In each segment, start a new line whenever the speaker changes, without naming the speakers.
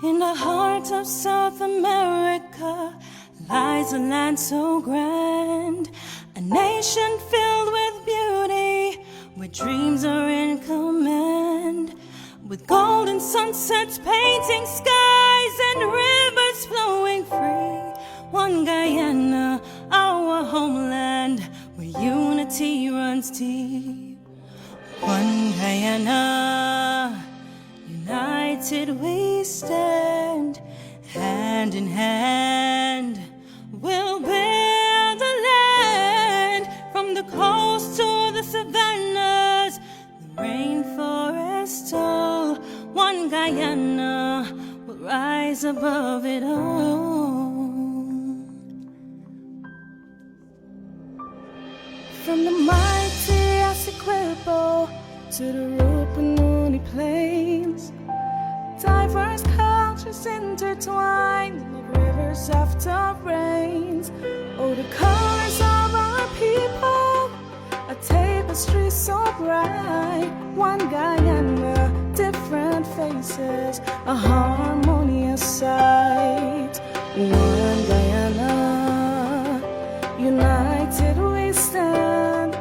In the heart of South America lies a land so grand, a nation filled with beauty, where dreams are in command, with golden sunsets painting skies and rivers flowing free. One Guyana, our homeland, where unity runs deep. One Guyana, united we stand, hand in hand, we'll build a land, from the coast to the savannas, the rainforest tall. One Guyana will rise above it all. From the mighty Essequibo to the Rupununi Plains, diverse cultures intertwined, like rivers after rains. Oh, the colors of our people, a tapestry so bright. One Guyana, different faces, a harmonious sight. One Guyana, united we stand,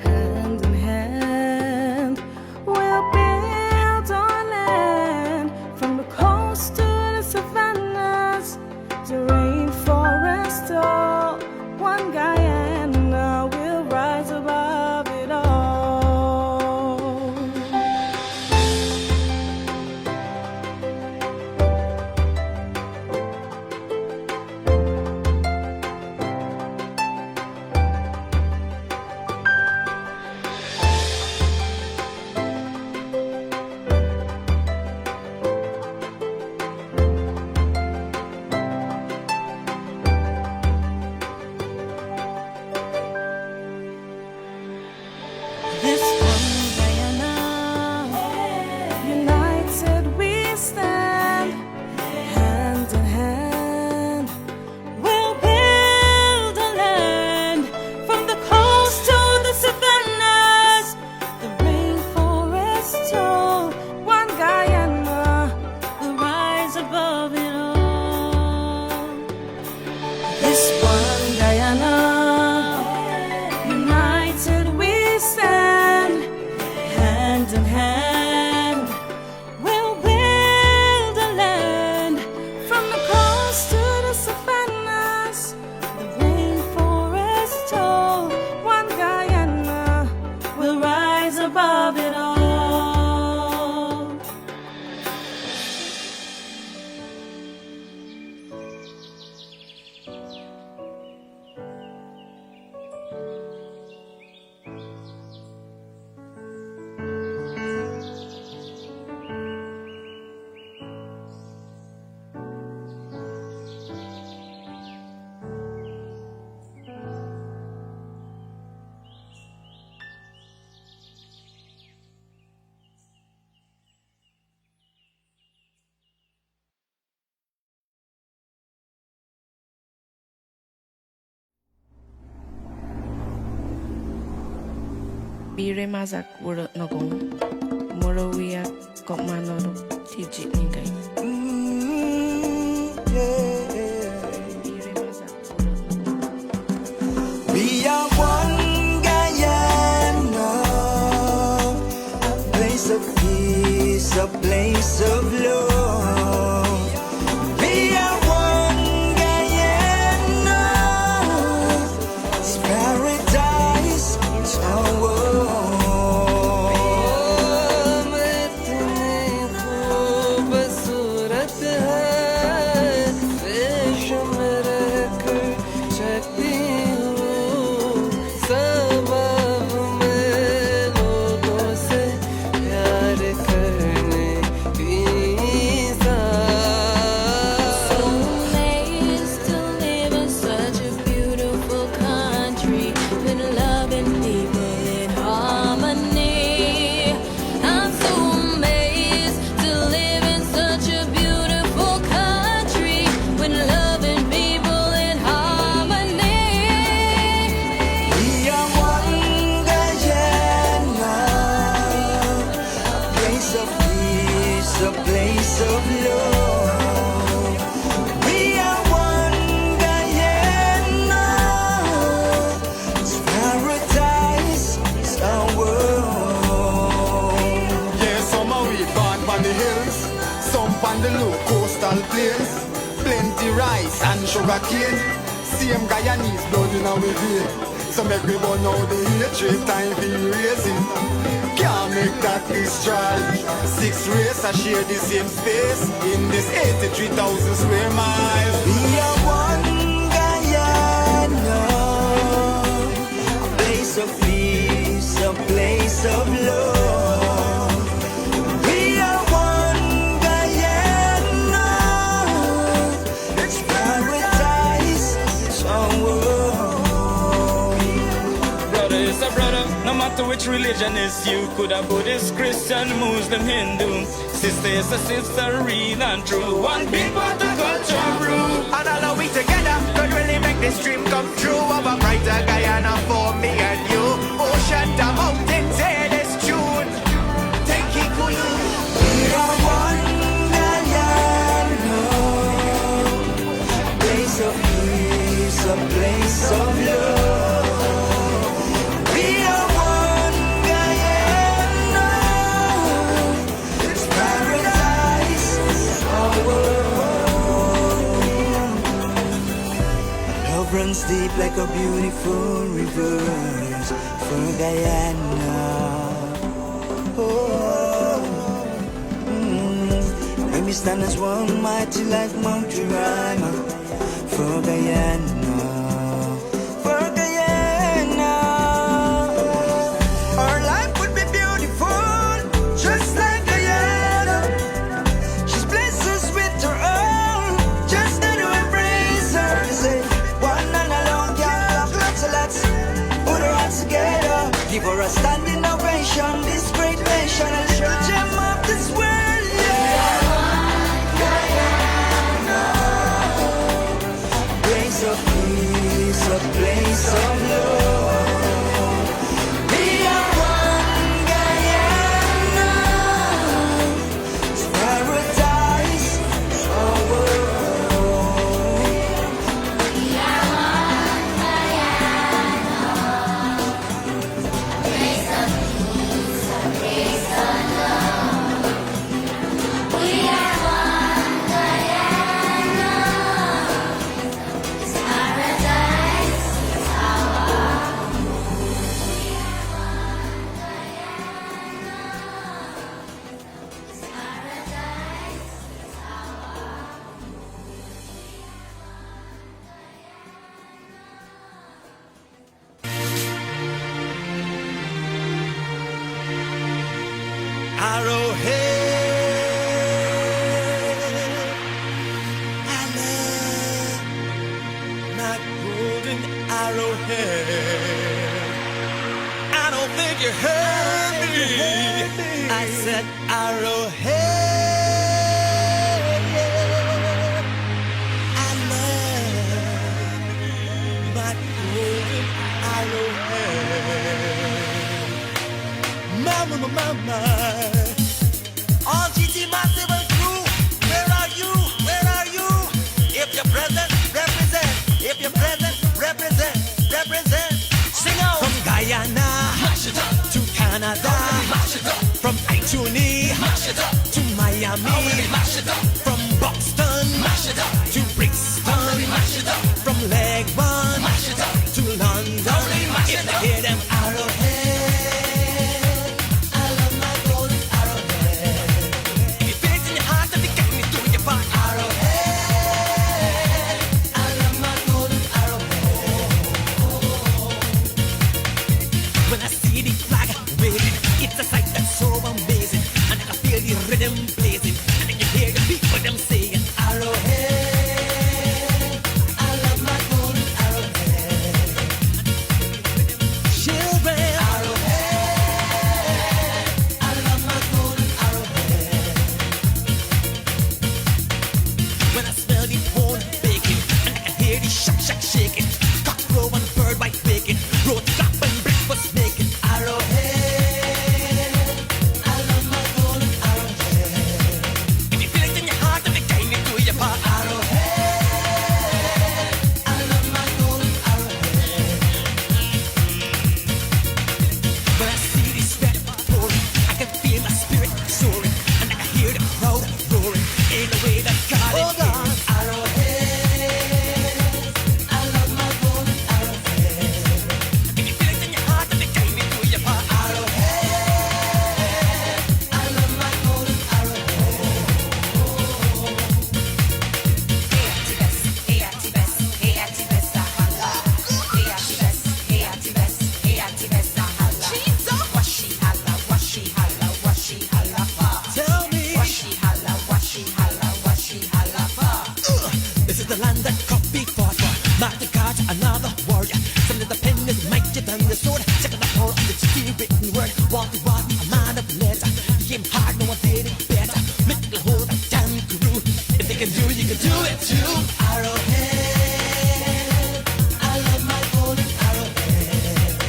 hand in hand, we'll build our land, from the coast to the savannas, the rainforest all. One Guyana will rise above it all. This one Guyana, united we stand, hand in hand, we'll build a land, from the coast to the savannas, the rainforest tall. One Guyana will rise above it all. This one Guyana, united we stand, hand in hand, we'll build a land, from the coast to the savannas, the rainforest tall. One Guyana will rise above it all.
Bire mazak wura nagong Morawia kok manoro tijik ningai. Bire mazak wura.
We are one Guyana, a place of peace, a place of love. We are one Guyana, it's paradise, it's our world.
करने की sugar cane. Same Guyanese blood in our vein. So make we burn out the hatred, time for erasing. Can't make that destroy. 6 race I share the same space in this 83,000 square miles.
We are one Guyana, a place of peace, a place of love. We are one Guyana, it's paradise, it's our world.
Brother is a brother, no matter which religion is you. Could have Buddhist, Christian, Muslim, Hindu. Sister is a sister, real and true. One big pot of culture brew.
And all of we together could really make this dream come true. Of a brighter Guyana for me and you. Ocean to mountains, hear this tune. Take it cool. We are one Guyana, a place of peace, a place of love. We are one Guyana, it's paradise, our world. Love runs deep like a beautiful river for Guyana. Oh, when we stand as one mighty like Mount Jerima for Guyana, for Guyana. Our life would be beautiful, just like Guyana. She's blessed us with her own, just to embrace her. Say, one and alone can't clap, so let's put our hands together. Give her a standing ovation, this great nation, a little gem of this world, yeah. Place of peace, a place of love. We are one Guyana, it's paradise, our world. We are one Guyana, a place of peace, a place of love. We are one Guyana, it's paradise, it's our
Arrowhead. I don't think you heard me. I said Arrowhead. I love my golden Arrowhead. Mama, mama, all GT Massive and crew, where are you? Where are you? If you're present, represent. If you're present, represent. Sing out. From Guyana to Canada, from Ituni to Miami, from Boston to Brixton, from Leghorn to London. If they hear them Arrowhead, I love my golden Arrowhead. If you feel it in your heart, then you got me doing your part. Arrowhead, I love my golden Arrowhead. When I see the flag waving, it's a sight that's so amazing. And I can feel the rhythm blazing. And then you hear the people them saying, Arrowhead, I love my golden Arrowhead. Children, Arrowhead, I love my golden Arrowhead. When I smell the bone baking, and I can hear the shack shaking, cock crow and bird bite baking, road clap and breakfast making. Arrowhead, I love my golden Arrowhead. If you feel it in your heart, then you came into your part. Arrowhead, I love my golden Arrowhead. When I see this red pouring, I can feel my spirit soaring, and I can hear the crowd roaring in the way that God is. Arrowhead, Martin Carter, another warrior. Some of the pen is mightier than the sword. Second the power of the written word. Walter Rotten, a man of letter. He came hard, no one did it better. Mickle hold a damn crew. If they can do it, you can do it too. Arrowhead, I love my golden arrowhead.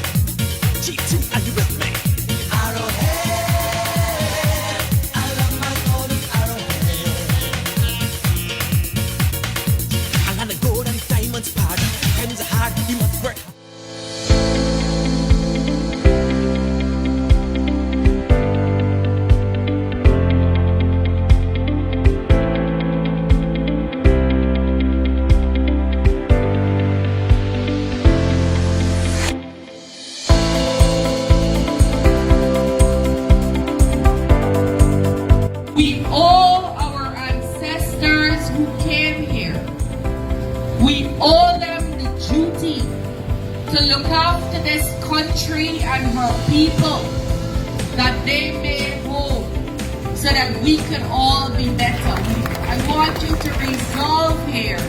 G2, are you with me? Arrowhead, I love my golden arrowhead. I land a gold and diamonds powder. Times are hard, you must work.
We owe our ancestors who came here. We owe them the duty to look after this country and her people, that they may home, so that we can all be better. I want you to resolve here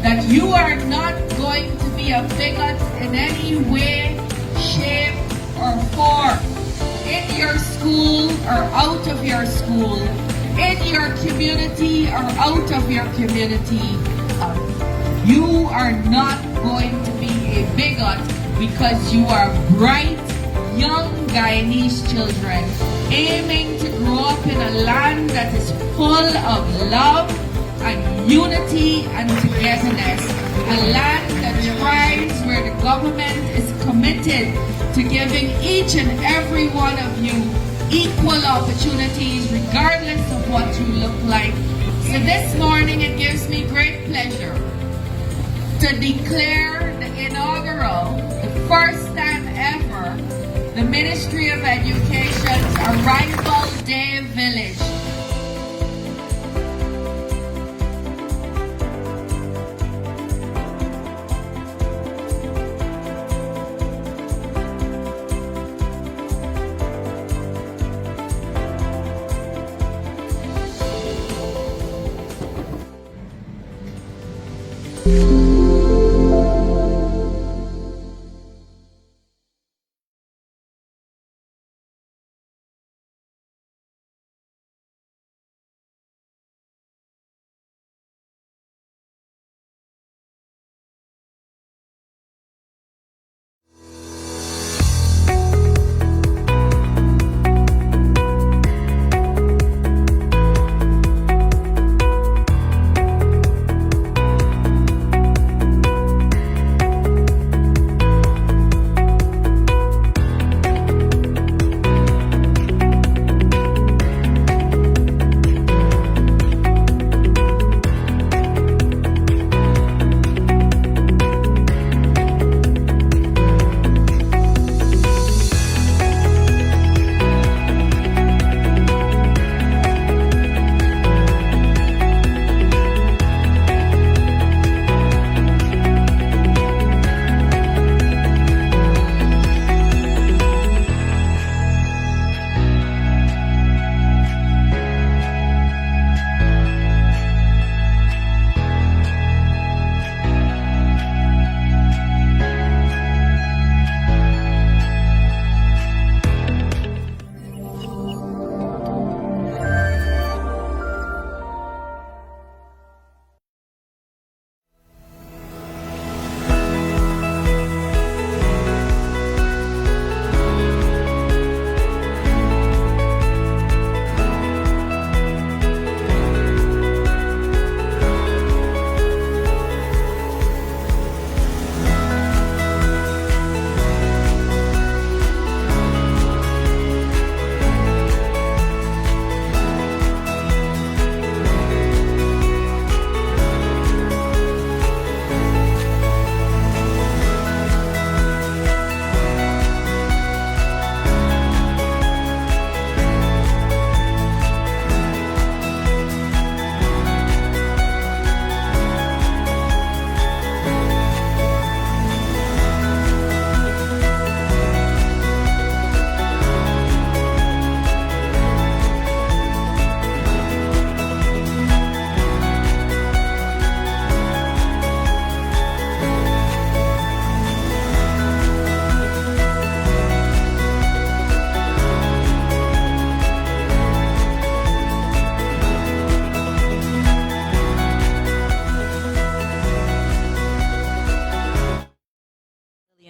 that you are not going to be a bigot in any way, shape, or form. In your school or out of your school, in your community or out of your community, you are not going to be a bigot because you are bright, young Guyanese children aiming to grow up in a land that is full of love and unity and togetherness. A land that thrives where the government is committed to giving each and every one of you equal opportunities regardless of what you look like. So this morning it gives me great pleasure to declare the inaugural, the first time ever, the Ministry of Education's Arrival Day Village.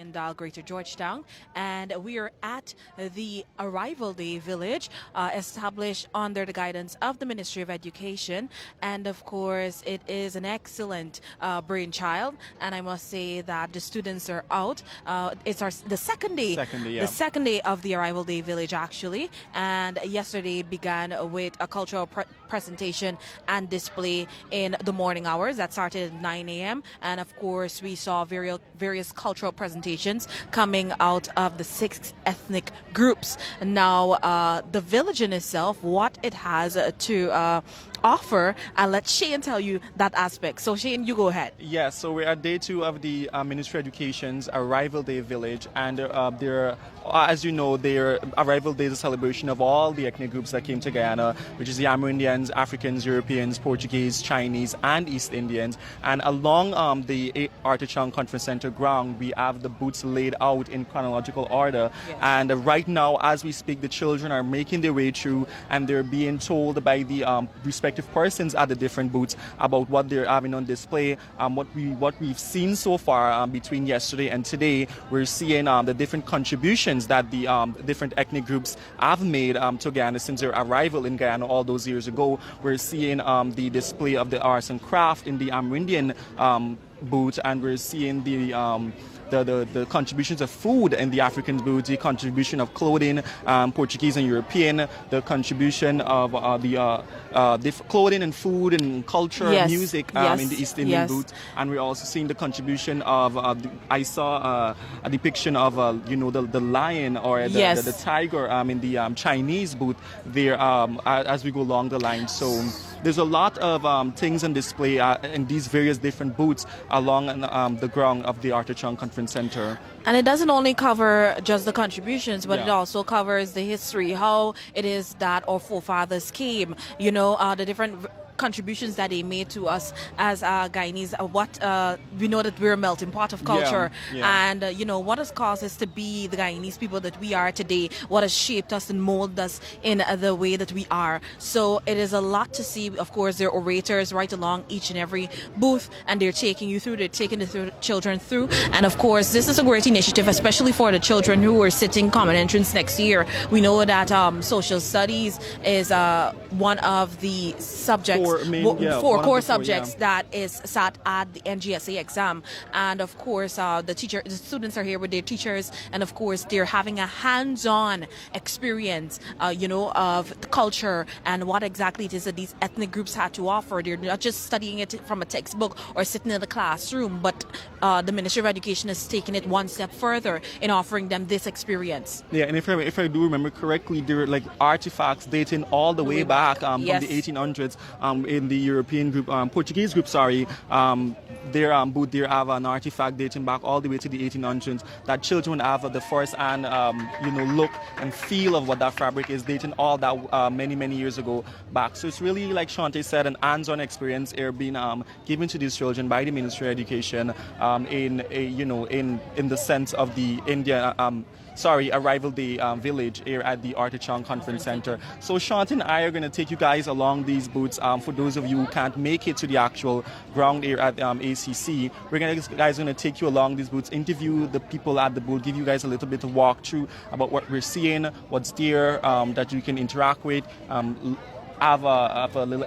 Tyndall, Greater Georgetown, and we are at the Arrival Day Village, established under the guidance of the Ministry of Education. And of course, it is an excellent brainchild, and I must say that the students are out. It's the second day, the second day of the Arrival Day Village, actually. And yesterday began with a cultural presentation and display in the morning hours that started at 9 a.m. And of course, we saw various cultural presentations coming out of the 6 ethnic groups. Now, the village in itself, what it has to offer, I'll let Shane tell you that aspect. So Shane, you go ahead.
Yes, so we're at day 2 of the Ministry of Education's Arrival Day Village, and as you know, their Arrival Day is a celebration of all the ethnic groups that came to Guyana, which is the Amerindians, Africans, Europeans, Portuguese, Chinese, and East Indians. And along the Arthur Chang Conference Center ground, we have the booths laid out in chronological order. Yes. And right now, as we speak, the children are making their way through, and they're being told by the respective persons at the different booths about what they're having on display. What we've seen so far between yesterday and today, we're seeing the different contributions that the different ethnic groups have made to Guyana since their arrival in Guyana all those years ago. We're seeing the display of the arts and craft in the Amerindian booth, and we're seeing the contributions of food in the African booth, the contribution of clothing, Portuguese and European, the contribution of the clothing and food and culture,
yes.
music
yes.
in the East Indian
yes.
booth, and we're also seeing the contribution of I saw a depiction of the lion or
yes.
the tiger in the Chinese booth there as we go along the line. So there's a lot of things on display in these various different booths along the ground of the Arthur Chang Conference Center.
And it doesn't only cover just the contributions, but it also covers the history, how it is that our forefathers came, the different contributions that they made to us as Guyanese. We know that we're a melting pot of culture, and what has caused us to be the Guyanese people that we are today, what has shaped us and molded us in the way that we are. So it is a lot to see. Of course, there are orators right along each and every booth, and they're taking the children through. And of course, this is a great initiative, especially for the children who are sitting common entrance next year. We know that social studies is one of the subjects, four core subjects that is sat at the NGSA exam. And of course, the students are here with their teachers, and of course, they're having a hands-on experience, of the culture and what exactly it is that these ethnic groups had to offer. They're not just studying it from a textbook or sitting in the classroom, but the Ministry of Education has taken it one step further in offering them this experience.
Yeah, and if I do remember correctly, there are artifacts dating all the way back from the 1800s in the European group, Portuguese group, their booth there have an artifact dating back all the way to the 1800s that children have the first-hand, look and feel of what that fabric is, dating all that many years ago back. So it's really, like Shante said, an hands-on experience here being given to these children by the Ministry of Education in the sense of the Arrival Day Village here at the Arthur Chang Conference Center. So Shante and I are going to take you guys along these booths. For those of you who can't make it to the actual ground here at ACC, we're going to take you along these booths, interview the people at the booth, give you guys a little bit of walkthrough about what we're seeing, what's there that you can interact with. Have a little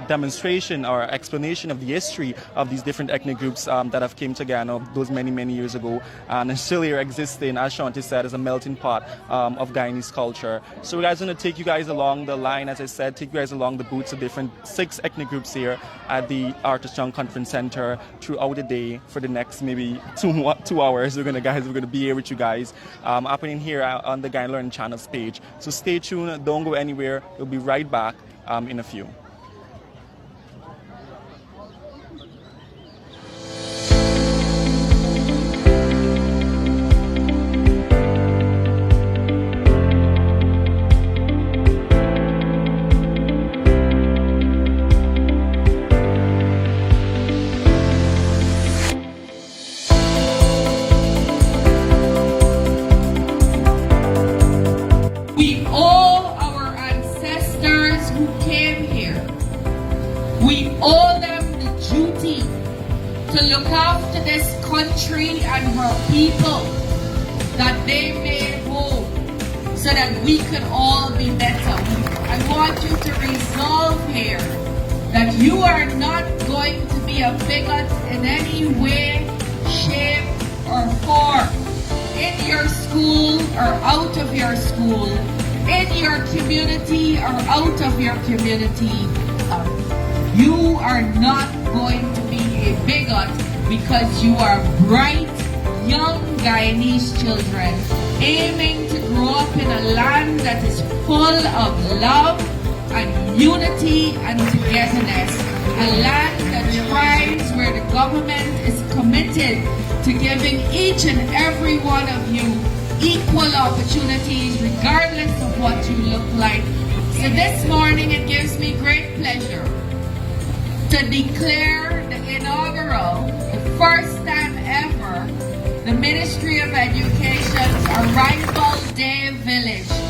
demonstration or explanation of the history of these different ethnic groups that have came to Guyana those many years ago and still here existing, as Shanti said, as a melting pot of Guyanese culture. So we're going to take you guys along the line, as I said, take you guys along the booths of different 6 ethnic groups here at the Arthur Chang Conference Center throughout the day for the next maybe 2 hours. We're going to be here with you guys happening here on the Guyana Learning Channel's page. So stay tuned, don't go anywhere. We'll be right back in a few.
We owe our ancestors who came here this country and her people that they made home so that we could all be better. I want you to resolve here that you are not going to be a bigot in any way, shape, or form in your school or out of your school, in your community or out of your community. You are not going to be a bigot because you are bright, young Guyanese children aiming to grow up in a land that is full of love and unity and togetherness. A land that thrives where the government is committed to giving each and every one of you equal opportunities regardless of what you look like. So this morning it gives me great pleasure to declare the inaugural, the first time ever, the Ministry of Education's Arrival Day Village.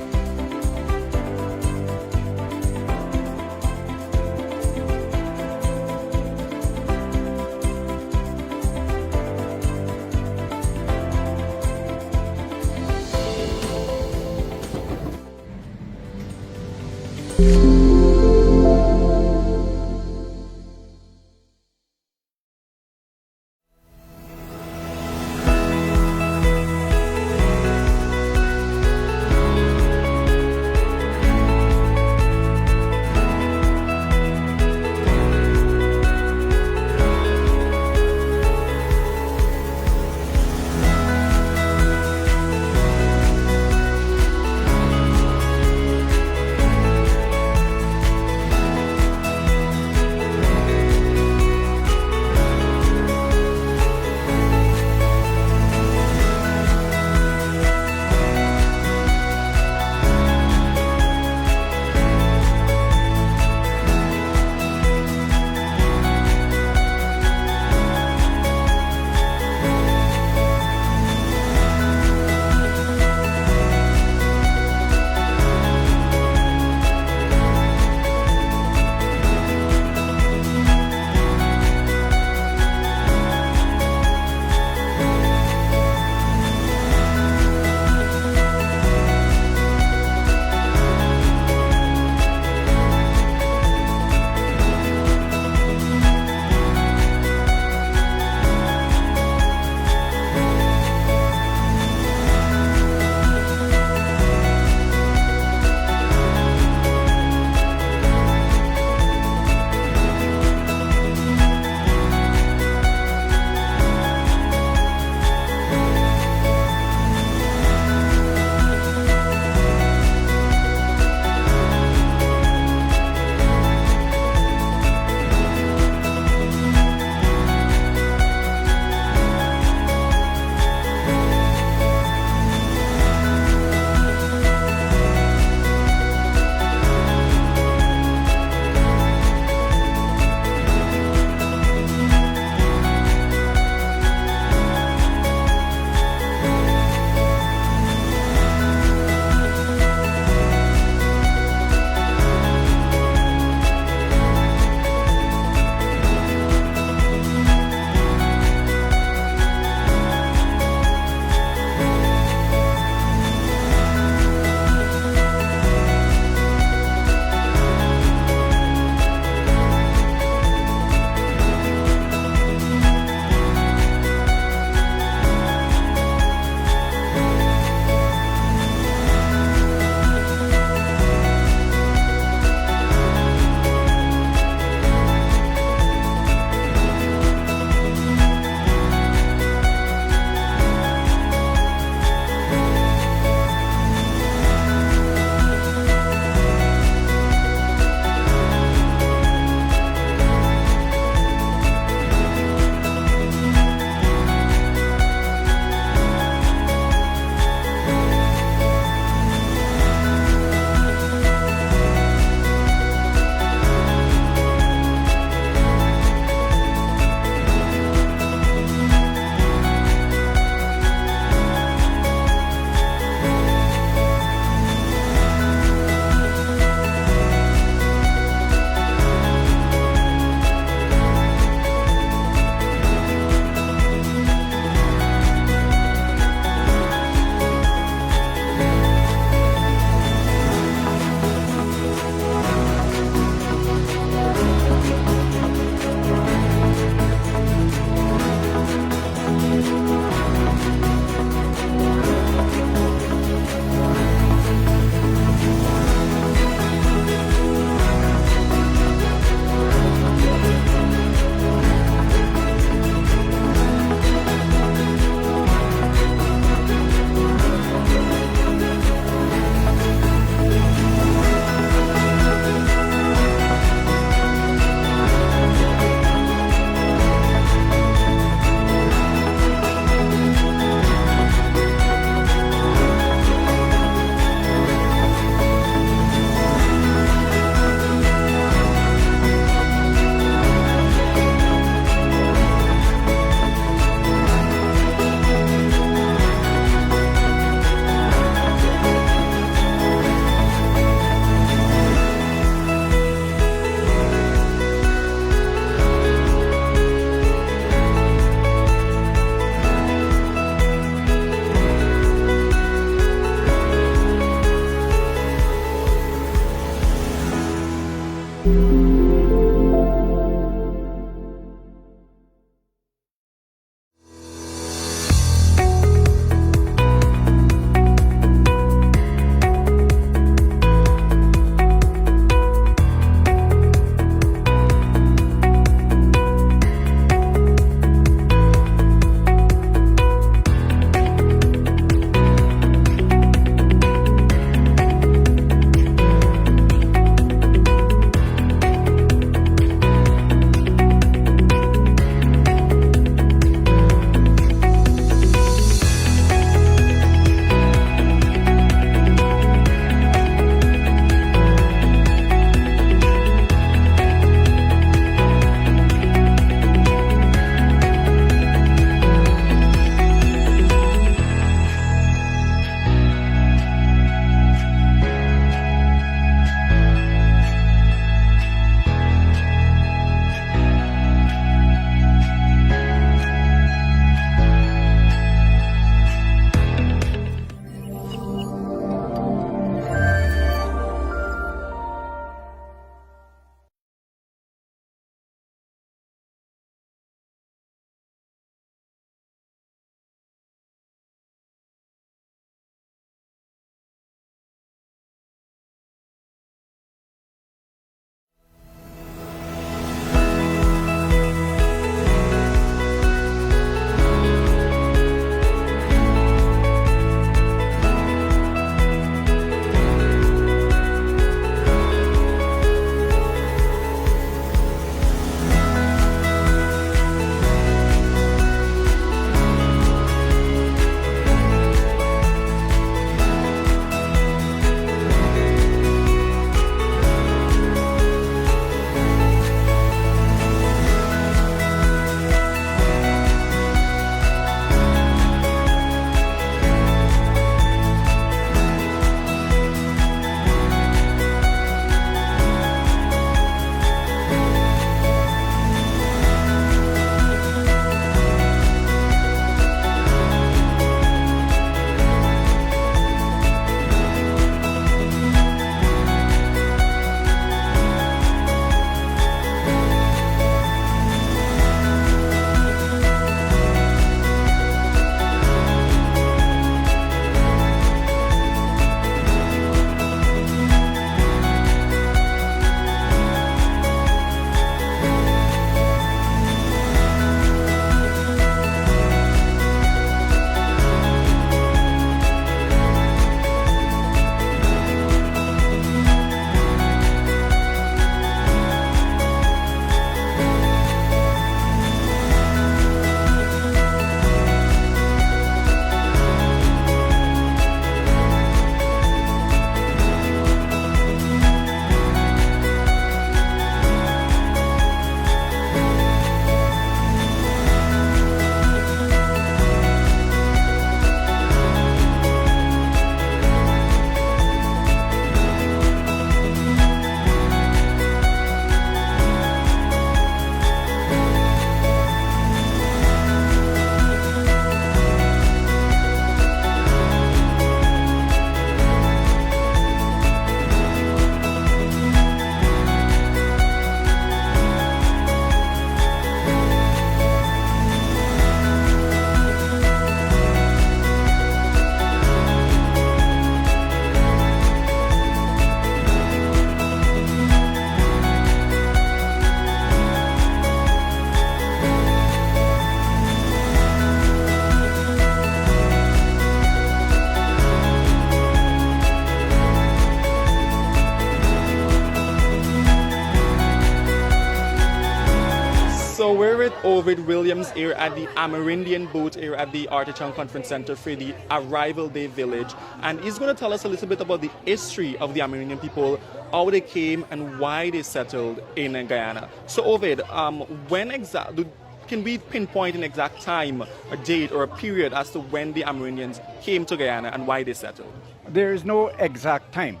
We're with Ovid Williams here at the Amerindian boat here at the Artichoke Conference Center for the Arrival Day Village. And he's going to tell us a little bit about the history of the Amerindian people, how they came and why they settled in Guyana. So Ovid, can we pinpoint an exact time, a date or a period as to when the Amerindians came to Guyana and why they settled?
There is no exact time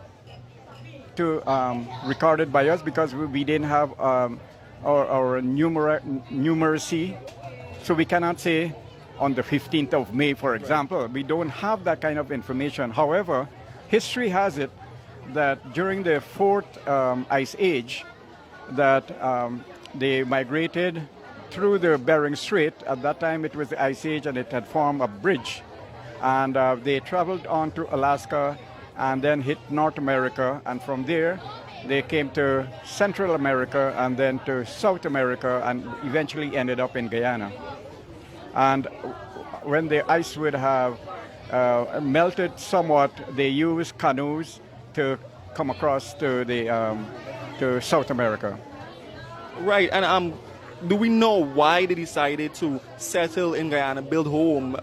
to recorded by us because we didn't have our numeracy, so we cannot say on the 15th of May, for example. We don't have that kind of information. However, history has it that during the fourth ice age, that they migrated through the Bering Strait. At that time, it was the ice age, and it had formed a bridge, and they traveled on to Alaska and then hit North America, and from there they came to Central America and then to South America and eventually ended up in Guyana. And when the ice would have melted somewhat, they used canoes to come across to to South America.
Right, and do we know why they decided to settle in Guyana, build home,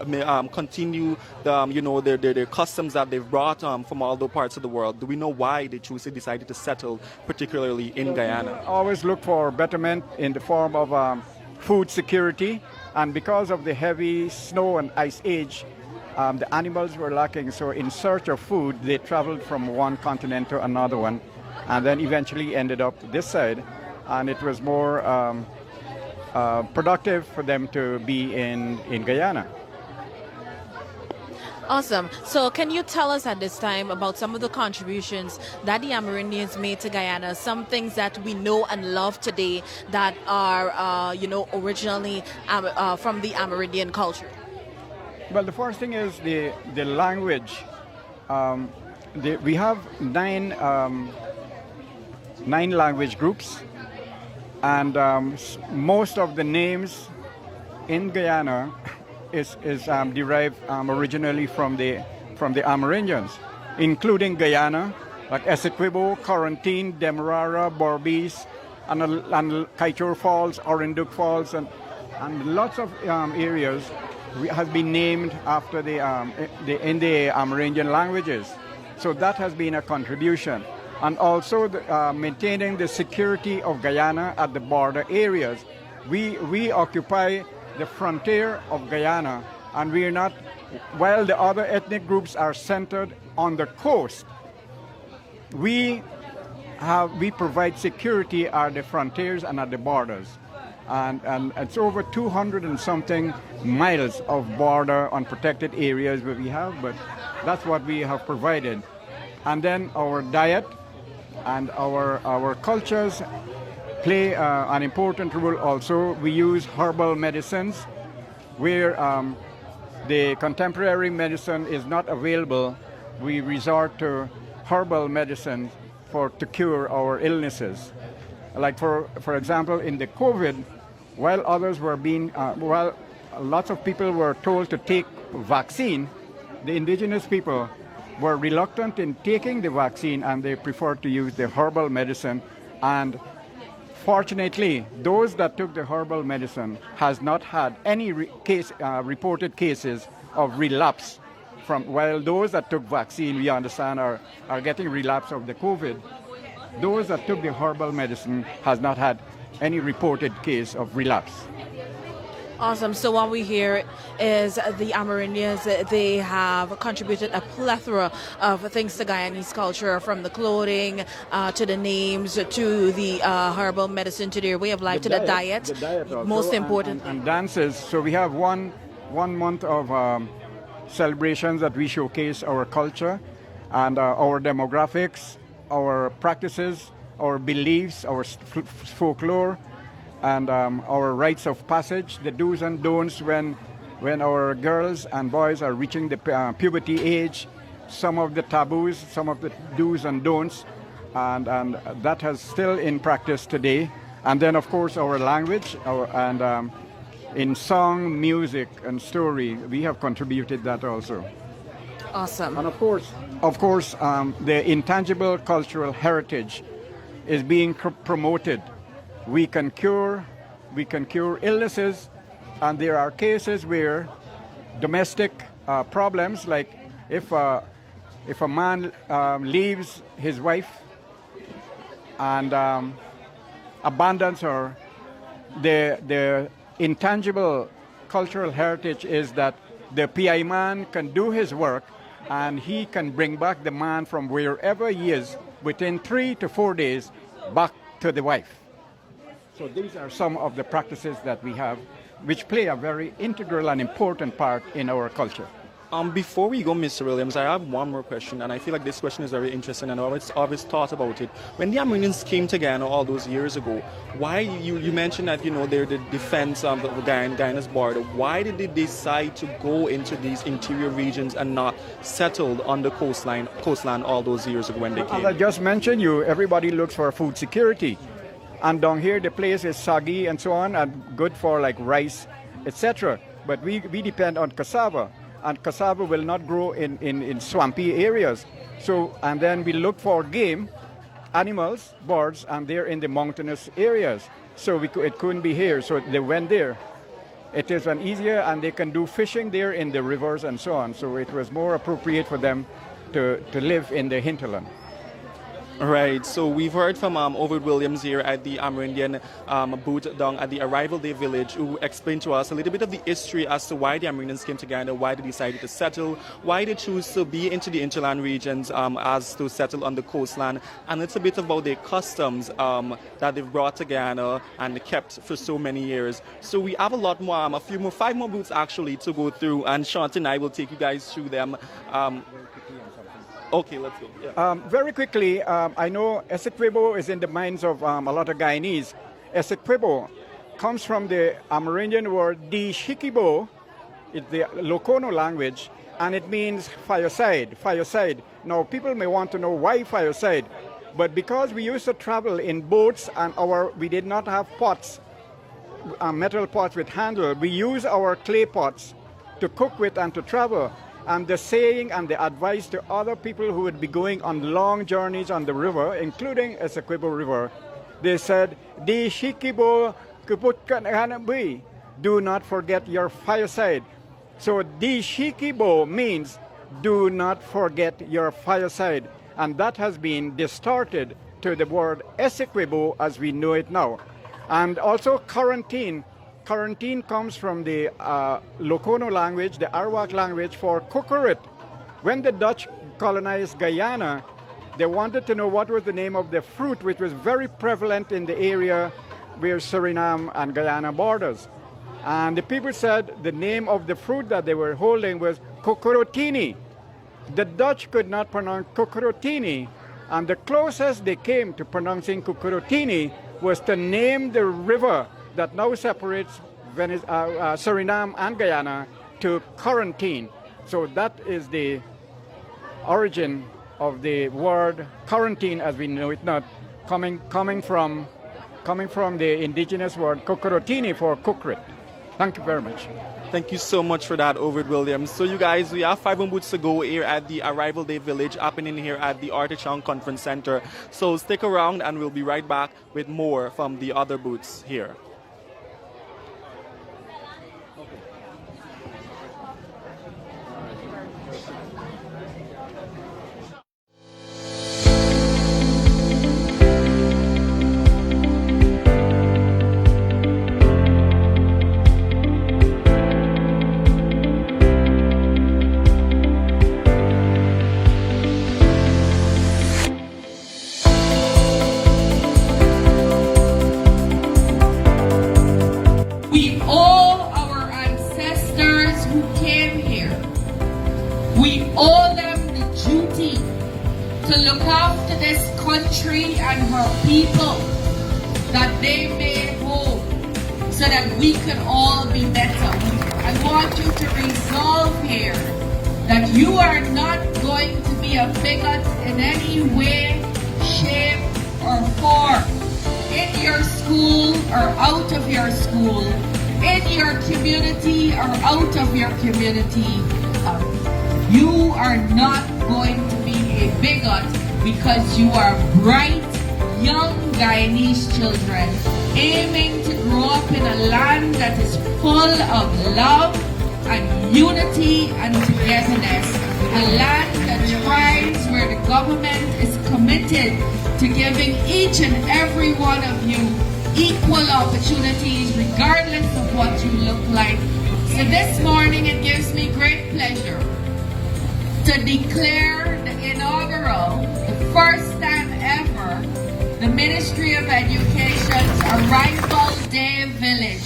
continue their customs that they've brought from all the parts of the world? Do we know why they decided to settle, particularly in Guyana?
Always look for betterment in the form of food security, and because of the heavy snow and ice age, the animals were lacking. So in search of food, they traveled from one continent to another one, and then eventually ended up this side, and it was more productive for them to be in Guyana.
Awesome. So can you tell us at this time about some of the contributions that the Amerindians made to Guyana, some things that we know and love today that are, originally from the Amerindian culture?
Well, the first thing is the language. We have nine language groups, and most of the names in Guyana is derived originally from the Amerindians, including Guyana, like Essequibo, Quarantine, Demerara, Berbice, and Kaichor Falls, Orinduk Falls, and lots of areas has been named after the Amerindian languages. So that has been a contribution. And also maintaining the security of Guyana at the border areas. We occupy the frontier of Guyana, and we are not, while the other ethnic groups are centered on the coast, we provide security at the frontiers and at the borders. And it's over 200 and something miles of border unprotected areas that we have, but that's what we have provided. And then our diet and our cultures play an important role also. We use herbal medicines where the contemporary medicine is not available. We resort to herbal medicine to cure our illnesses. Like for example, in the COVID, while others were lots of people were told to take vaccine, the indigenous people were reluctant in taking the vaccine, and they preferred to use the herbal medicine. And fortunately, those that took the herbal medicine has not had any reported cases of relapse while those that took vaccine, we understand, are getting relapse of the COVID. Those that took the herbal medicine has not had any reported case of relapse.
Awesome. So what we hear is the Amerindians, they have contributed a plethora of things to Guyanese culture, from the clothing to the names to the herbal medicine to their way of life, to the diet.
The diet also,
most important.
And dances. So we have one month of celebrations that we showcase our culture and our demographics, our practices, our beliefs, our folklore, and our rites of passage, the do's and don'ts when our girls and boys are reaching the puberty age, some of the taboos, some of the do's and don'ts, and that has still in practice today. And then of course our language, in song, music, and story, we have contributed that also.
Awesome.
And of course, the intangible cultural heritage is being promoted. We can cure we can cure illnesses, and there are cases where domestic problems, like if a man leaves his wife and abandons her, the intangible cultural heritage is that the PI man can do his work and he can bring back the man from wherever he is within 3 to 4 days back to the wife. So these are some of the practices that we have, which play a very integral and important part in our culture.
Before we go, Mr. Williams, I have one more question, and I feel like this question is very interesting, and I always thought about it. When the Amerindians came to Guyana all those years ago, why, you mentioned that, they're the defense of the Guyana's border. Why did they decide to go into these interior regions and not settled on the coastline all those years ago when they came?
As I just mentioned everybody looks for food security. And down here, the place is soggy and so on, and good for like rice, etc. But we depend on cassava, and cassava will not grow in swampy areas. So, and then we look for game, animals, birds, and they're in the mountainous areas. So it couldn't be here, so they went there. It is an easier, and they can do fishing there in the rivers and so on. So it was more appropriate for them to live in the hinterland.
Right, so we've heard from Ovid Williams here at the Amerindian booth down at the Arrival Day Village, who explained to us a little bit of the history as to why the Amerindians came to Guyana, why they decided to settle, why they choose to be into the interland regions as to settle on the coastline, and it's a bit about their customs that they've brought to Guyana and kept for so many years. So we have a lot more, 5 more booths actually to go through, and Shanti and I will take you guys through them. Okay, let's go. Yeah.
Very quickly, I know Essequibo is in the minds of a lot of Guyanese. Essequibo comes from the Amerindian word di shikibo, it's the Lokono language, and it means fireside, fireside. Now, people may want to know why fireside, but because we used to travel in boats and we did not have pots, metal pots with handle, we use our clay pots to cook with and to travel. And the saying and the advice to other people who would be going on long journeys on the river, including Essequibo River, they said, "Di shikibo kuputkanhanabui," do not forget your fireside. So di shikibo means do not forget your fireside. And that has been distorted to the word Essequibo as we know it now. And also quarantine. Quarantine comes from the Lokono language, the Arawak language for coconut. When the Dutch colonized Guyana, they wanted to know what was the name of the fruit, which was very prevalent in the area where Suriname and Guyana borders. And the people said the name of the fruit that they were holding was cocorotini. The Dutch could not pronounce cocorotini, and the closest they came to pronouncing cocorotini was to name the river that now separates Suriname and Guyana to quarantine. So that is the origin of the word quarantine as we know it, not coming from the indigenous word cocorotini for cookrit. Thank you very much.
Thank you so much for that, Ovid Williams. So you guys, we have 5 more booths to go here at the Arrival Day Village, happening here at the Artichoke Conference Center. So stick around and we'll be right back with more from the other booths here.
to look after this country and her people, that they may hold, so that we can all be better. I want you to resolve here that you are not going to be a bigot in any way, shape, or form, in your school or out of your school, in your community or out of your community. You are not going to be a bigot because you are bright, young Guyanese children aiming to grow up in a land that is full of love and unity and togetherness. A land that thrives where the government is committed to giving each and every one of you equal opportunities regardless of what you look like. So this morning it gives me great pleasure to declare the inaugural, the first time ever, the Ministry of Education's Arrival Day Village.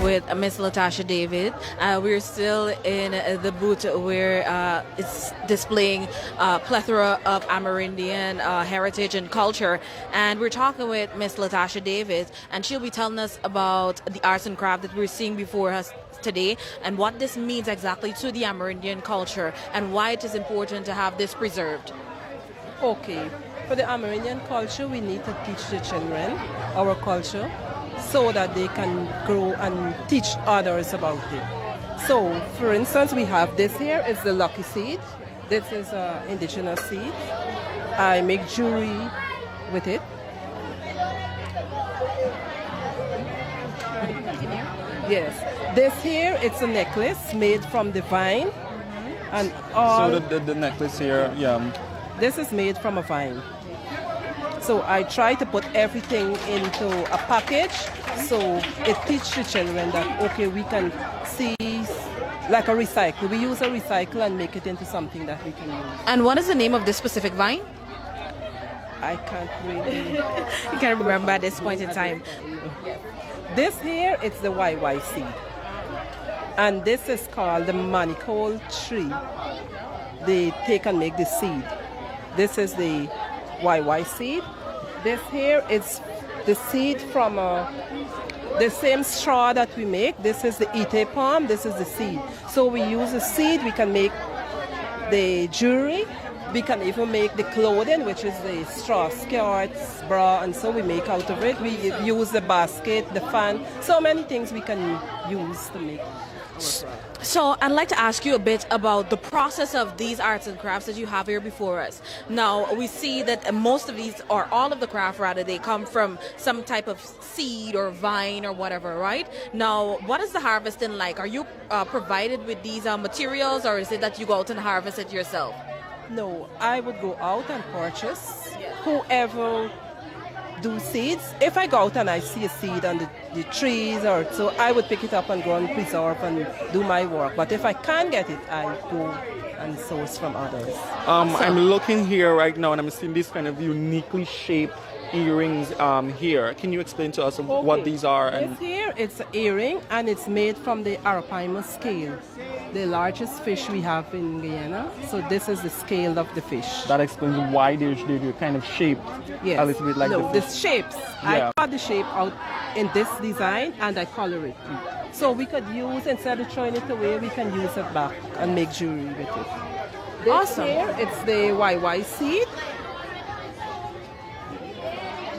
With Miss Latasha David. We're still in the booth where it's displaying a plethora of Amerindian heritage and culture. And we're talking with Miss Latasha David, and she'll be telling us about the arts and craft that we're seeing before us today and what this means exactly to the Amerindian culture and why it is important to have this preserved.
Okay, for the Amerindian culture, we need to teach the children our culture, so that they can grow and teach others about it. So, for instance, we have this here, it's the lucky seed. This is an indigenous seed. I make jewelry with it. Yes. This here, it's a necklace made from the vine. And all
So the necklace here, yeah.
this is made from a vine. So I try to put everything into a package so it teaches the children that, okay, we can see like a recycle. We use a recycle and make it into something that we can use.
And what is the name of this specific vine?
I can't really...
You can't remember at this point in time.
This here, it's the YY seed. And this is called the manicole tree. They take and make the seed. This is the YY seed. This here is the seed from the same straw that we make. This is the Ite palm, this is the seed. So we use the seed, we can make the jewelry, we can even make the clothing, which is the straw skirts, bra, and so we make out of it. We use the basket, the fan, so many things we can use to make.
So I'd like to ask you a bit about the process of these arts and crafts that you have here before us. Now, we see that most of these, or all of the craft rather, they come from some type of seed or vine or whatever, right? Now, what is the harvesting like? Are you provided with these materials, or is it that you go out and harvest it yourself?
No, I would go out and purchase. Whoever do seeds, if I go out and I see a seed on the trees or so, I would pick it up and go and preserve and do my work. But if I can't get it, I go and source from others.
I'm looking here right now and I'm seeing these kind of uniquely shaped earrings here. Can you explain to us what these are?
This here, it's an earring and it's made from the Arapaima scale, the largest fish we have in Guyana. So this is the scale of the fish.
That explains why they're kind of shaped a little bit like the fish.
The shapes. Yeah. I cut the shape out in this design and I color it. So we could use, instead of throwing it away, we can use it back and make jewelry with it. This
awesome.
Here, it's the YY seed.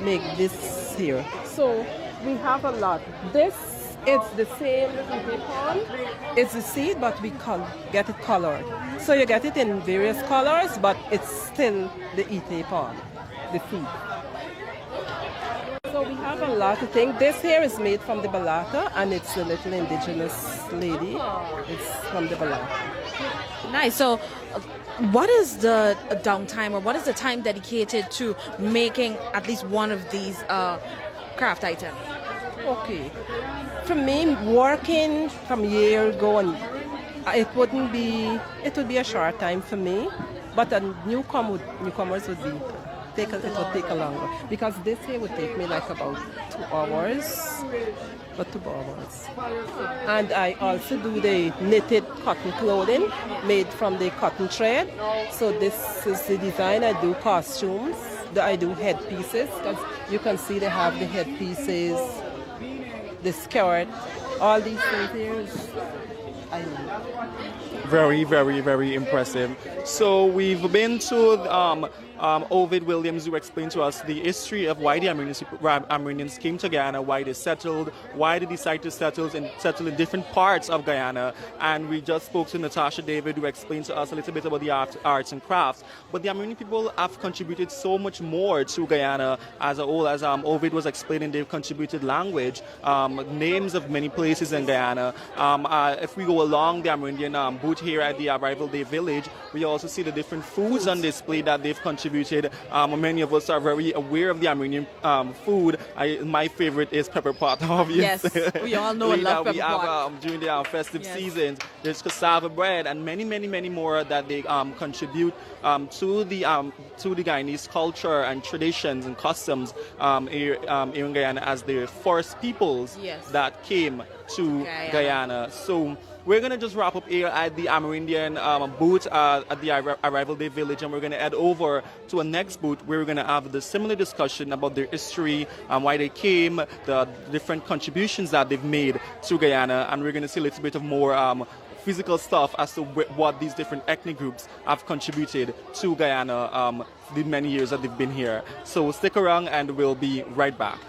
Make this here. So we have a lot. This it's the same palm. It's the seed, but we get it colored. So you get it in various colors, but it's still the Ite palm, the seed. So we have a lot of things. This here is made from the balata, and it's the little indigenous lady. It's from the balata.
Nice. So what is the downtime, or what is the time dedicated to making at least one of these craft items?
Okay. For me, working from year ago, and it would be a short time for me, but newcomers would it would take a longer, because this here would take me like about 2 hours, but 2 hours. And I also do the knitted cotton clothing made from the cotton thread. So this is the design. I do costumes, I do headpieces, because you can see they have the headpieces, the skirt, all these things here. I know.
Very, very, very impressive. So we've been to Ovid Williams, who explained to us the history of why the Amerindians came to Guyana, why they settled, why they decided to settle in different parts of Guyana. And we just spoke to Natasha David, who explained to us a little bit about the arts and crafts. But the Amerindian people have contributed so much more to Guyana as a whole. As Ovid was explaining, they've contributed language, names of many places in Guyana. If we go along the Amerindian booth here at the Arrival Day Village, we also see the different foods on display that they've contributed. Many of us are very aware of the Armenian food. My favorite is pepper pot, obviously.
Yes, we all know and love pepper pot.
We have during the festive seasons. There's cassava bread and many, many, many more that they contribute to the Guyanese culture and traditions and customs here in Guyana as the first peoples that came to Guyana. So we're going to just wrap up here at the Amerindian booth at the Arrival Day Village, and we're going to head over to a next booth where we're going to have the similar discussion about their history, why they came, the different contributions that they've made to Guyana, and we're going to see a little bit of more physical stuff as to what these different ethnic groups have contributed to Guyana the many years that they've been here. So stick around and we'll be right back.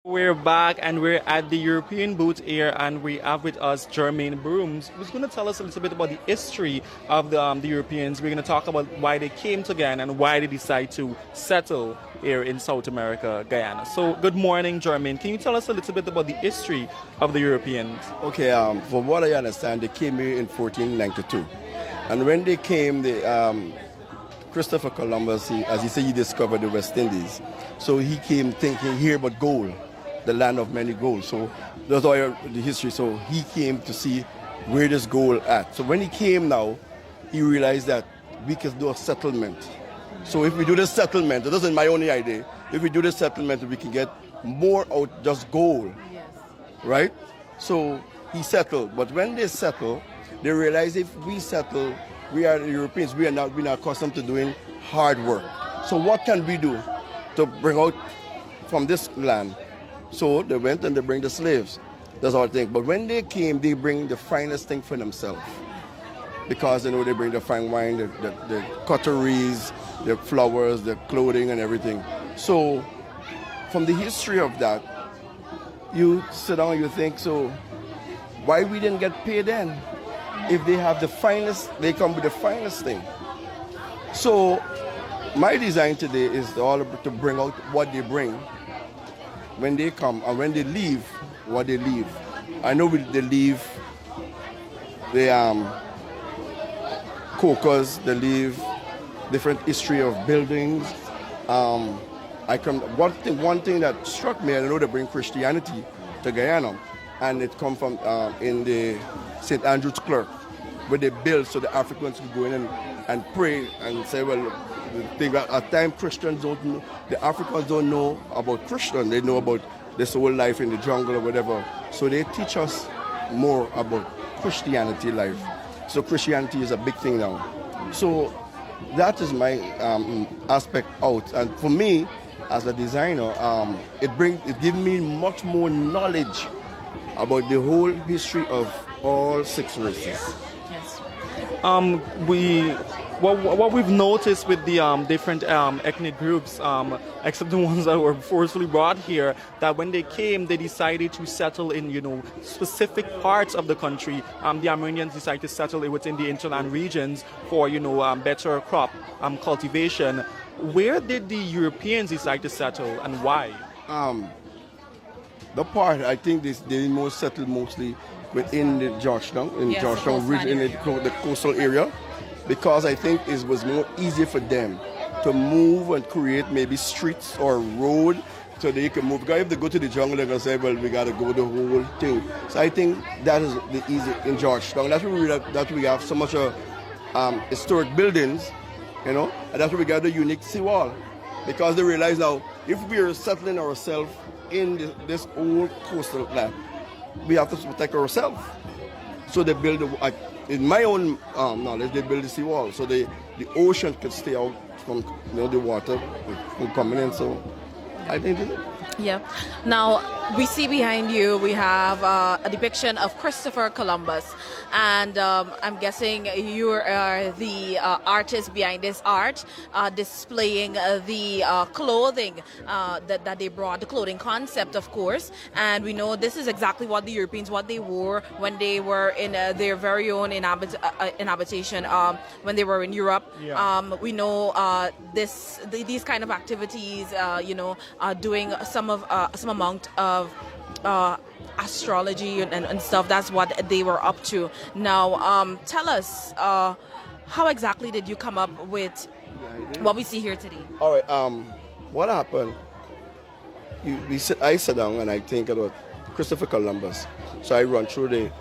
We're back and we're at the European booth here, and we have with us Jermaine Brooms, who's going to tell us a little bit about the history of the Europeans. We're going to talk about why they came to Guyana and why they decided to settle here in South America, Guyana. So, good morning, Jermaine. Can you tell us a little bit about the history of the Europeans?
Okay, from what I understand, they came here in 1492. And when they came, Christopher Columbus, as he said, he discovered the West Indies. So he came thinking here about gold, the land of many gold. So that's all the history. So he came to see where this gold at. So when he came now, he realized that we can do a settlement. So if we do this settlement, it isn't my only idea. If we do this settlement, we can get more out just gold, right? So he settled. But when they settle, they realize if we settle, we are the Europeans. We're not accustomed to doing hard work. So what can we do to bring out from this land? So they went and they bring the slaves. That's all I think. But when they came, they bring the finest thing for themselves. Because they bring the fine wine, the cutleries, the flowers, the clothing and everything. So from the history of that, you sit down and you think, so why we didn't get paid then? If they have the finest, they come with the finest thing. So my design today is all to bring out what they bring when they come, and when they leave, what they leave. I know they leave the cokers, they leave different history of buildings. One thing that struck me, I know they bring Christianity to Guyana, and it come from in the St. Andrew's Clerk, where they build so the Africans can go in and pray and say, well, the thing at times Christians don't know, the Africans don't know about Christian, they know about this whole life in the jungle or whatever. So they teach us more about Christianity life. So Christianity is a big thing now. So that is my aspect out. And for me, as a designer, it gives me much more knowledge about the whole history of all 6 races.
Yes.
What we've noticed with the different ethnic groups, except the ones that were forcefully brought here, that when they came, they decided to settle in, specific parts of the country. The Amerindians decided to settle within the hinterland regions for, better crop cultivation. Where did the Europeans decide to settle, and why?
The part, I think they most settled mostly within the Georgetown, region, in the coastal area, because I think it was more easier for them to move and create maybe streets or road so they can move. Because if they go to the jungle, they're going to say, well, we got to go the whole thing. So I think that is the easy in Georgetown. That's why we have so much historic buildings, and that's why we got the unique seawall. Because they realize now, if we are settling ourselves in this old coastal land, we have to protect ourselves. So they build, in my own knowledge, they build the seawall so the ocean can stay out from the water from coming in. So I think this is it.
Yeah. Now, we see behind you, we have a depiction of Christopher Columbus. And I'm guessing you are the artist behind this art, displaying the clothing that they brought, the clothing concept, of course. And we know this is exactly what the Europeans, what they wore when they were in their very own inhabitation, when they were in Europe.
Yeah.
We know these kind of activities, doing some amount of astrology and stuff. That's what they were up to. Now, tell us, how exactly did you come up with what we see here today?
All right. What happened? I sat down and I think about Christopher Columbus. So I run through the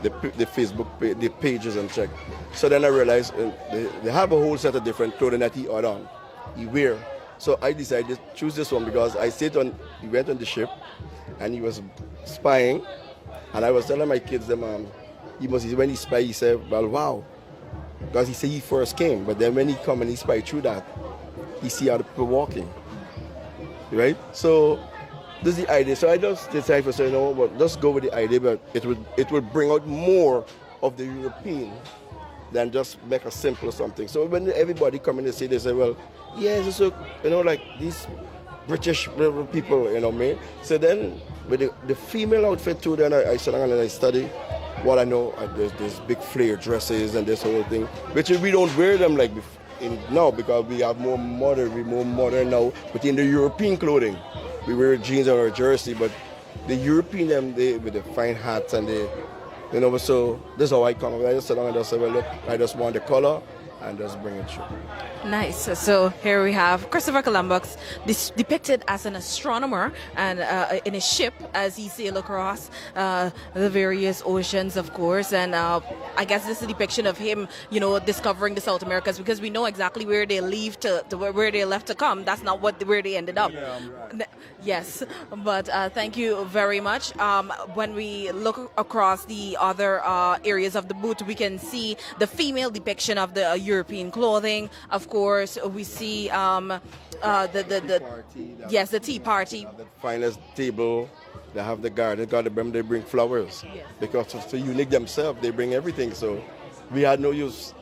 Facebook the pages and check. So then I realized they have a whole set of different clothing that he wear. So I decided to choose this one because he went on the ship and he was spying, and I was telling my kids when he spied, he said, well, wow, because he said he first came, but then when he come and he spied through that, he see how the people walking, right? So this is the idea. So I just decided to say, but let's go with the idea, but it would bring out more of the European than just make a simple something. So when everybody come in and say, they say, well, yes, so like these British people, you know what I mean? So then, with the female outfit too, then I sit down and I study what I know. There's big flare dresses and this whole thing, which we don't wear them like now because we have more modern now. But in the European clothing, we wear jeans or a jersey, but the European they with the fine hats and the, you know, so this is how I come. I just sit down and just say, well, look, I just want the color and just bring it through.
Nice. So here we have Christopher Columbus depicted as an astronomer and in a ship as he sailed across the various oceans, of course. And I guess this is a depiction of him, you know, discovering the South Americas, because we know exactly where they leave to where they left to come. That's not where they ended up.
Yeah, right.
Yes, but thank you very much. When we look across the other areas of the booth, we can see the female depiction of the European clothing. Of course, we see the tea party.
The finest table. They have the garden. They bring flowers.
Yes.
Because it's so unique themselves. They bring everything. So we had no use.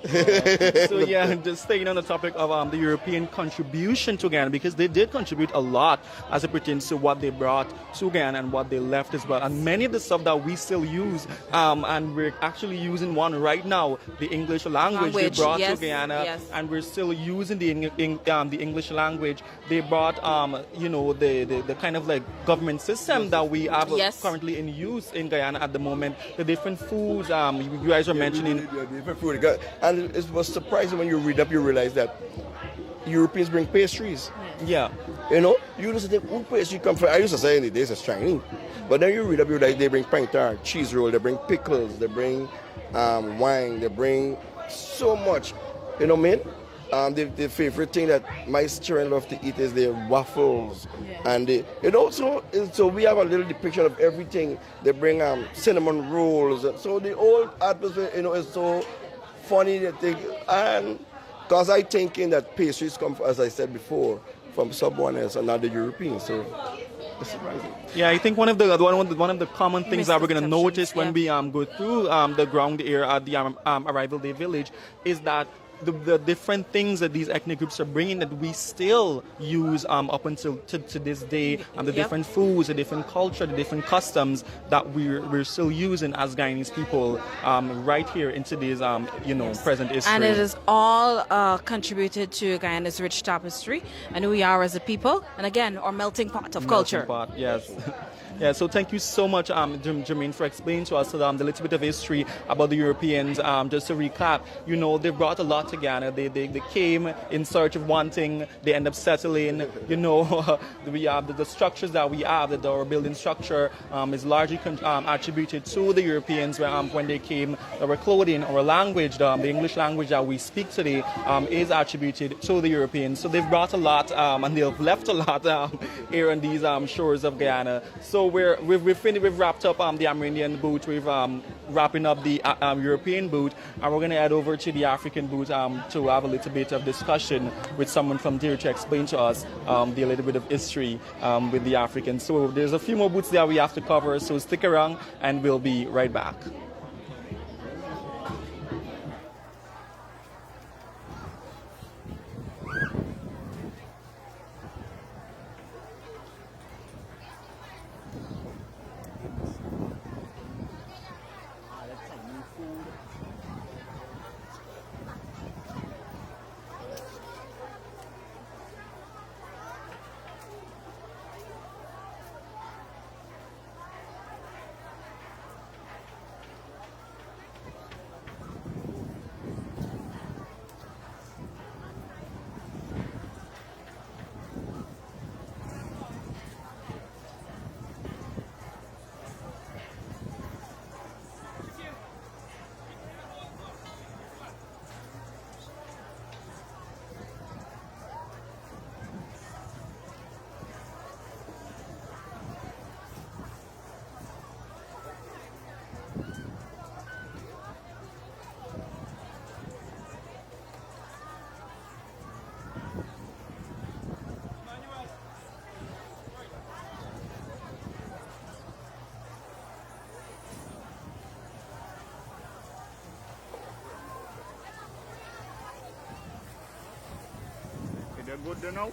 So yeah, just staying on the topic of the European contribution to Ghana, because they did contribute a lot as it pertains to what they brought to Ghana and what they left as well. And many of the stuff that we still use, and we're actually using one right now, the English language they brought to Guyana, and we're still using the English language. They brought, you know, the kind of like government system that we have currently in use in Guyana at the moment. The different foods, you guys were mentioning.
Different food. And it was surprising when you read up, you realize that Europeans bring pastries.
Yeah.
You know, you used to think, who pastry come from? I used to say in the days it's Chinese. But then you read up, you realize they bring pancake, cheese roll, they bring pickles, they bring wine, they bring so much. You know what I mean? The favorite thing that my children love to eat is the waffles, and so we have a little depiction of everything. They bring cinnamon rolls, so the whole atmosphere, you know, is so funny that and because I thinking that pastries come, as I said before, from someone else and not the Europeans, so it's surprising.
Yeah, I think one of the common things that we're going to notice when we go through the ground air at the Arrival Day Village is that the different things that these ethnic groups are bringing that we still use up until to this day, and the different foods, the different culture, the different customs that we're still using as Guyanese people right here in today's present history.
And it is all contributed to Guyana's rich tapestry and who we are as a people, and again our melting pot of culture.
Yes. Yeah, so thank you so much, Jermaine, for explaining to us the little bit of history about the Europeans. Just to recap, you know, they brought a lot to Ghana. They came in search of one thing. They end up settling. You know, we have the structures that we have, that our building structure is largely attributed to the Europeans when they came. Our clothing, our language, the English language that we speak today is attributed to the Europeans. So they've brought a lot and they've left a lot here on these shores of Guyana. So we've wrapped up the Amerindian booth. We've wrapping up the European booth, and we're going to head over to the African booth to have a little bit of discussion with someone from there to explain to us the little bit of history with the Africans. So there's a few more booths that we have to cover, so stick around and we'll be right back.
Good to know.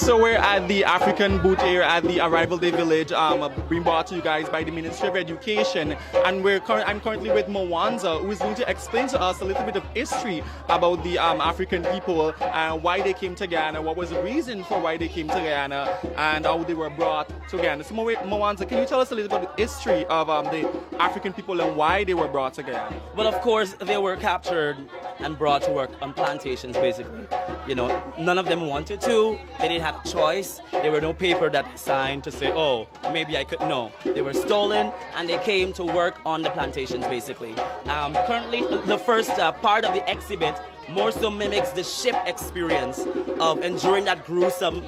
So we're at the African booth here at the Arrival Day Village, being brought to you guys by the Ministry of Education. And I'm currently with Mwanza, who is going to explain to us a little bit of history about the African people and why they came to Ghana, what was the reason for why they came to Ghana, and how they were brought to Ghana. So Mwanza, can you tell us a little bit of the history of the African people and why they were brought to Ghana?
Well, of course, they were captured and brought to work on plantations, basically. You know, none of them wanted to. They didn't have a choice. There were no paper that they signed to say, oh, maybe I could. No. They were stolen, and they came to work on the plantations, basically. Currently, the first part of the exhibit more so mimics the ship experience of enduring that gruesome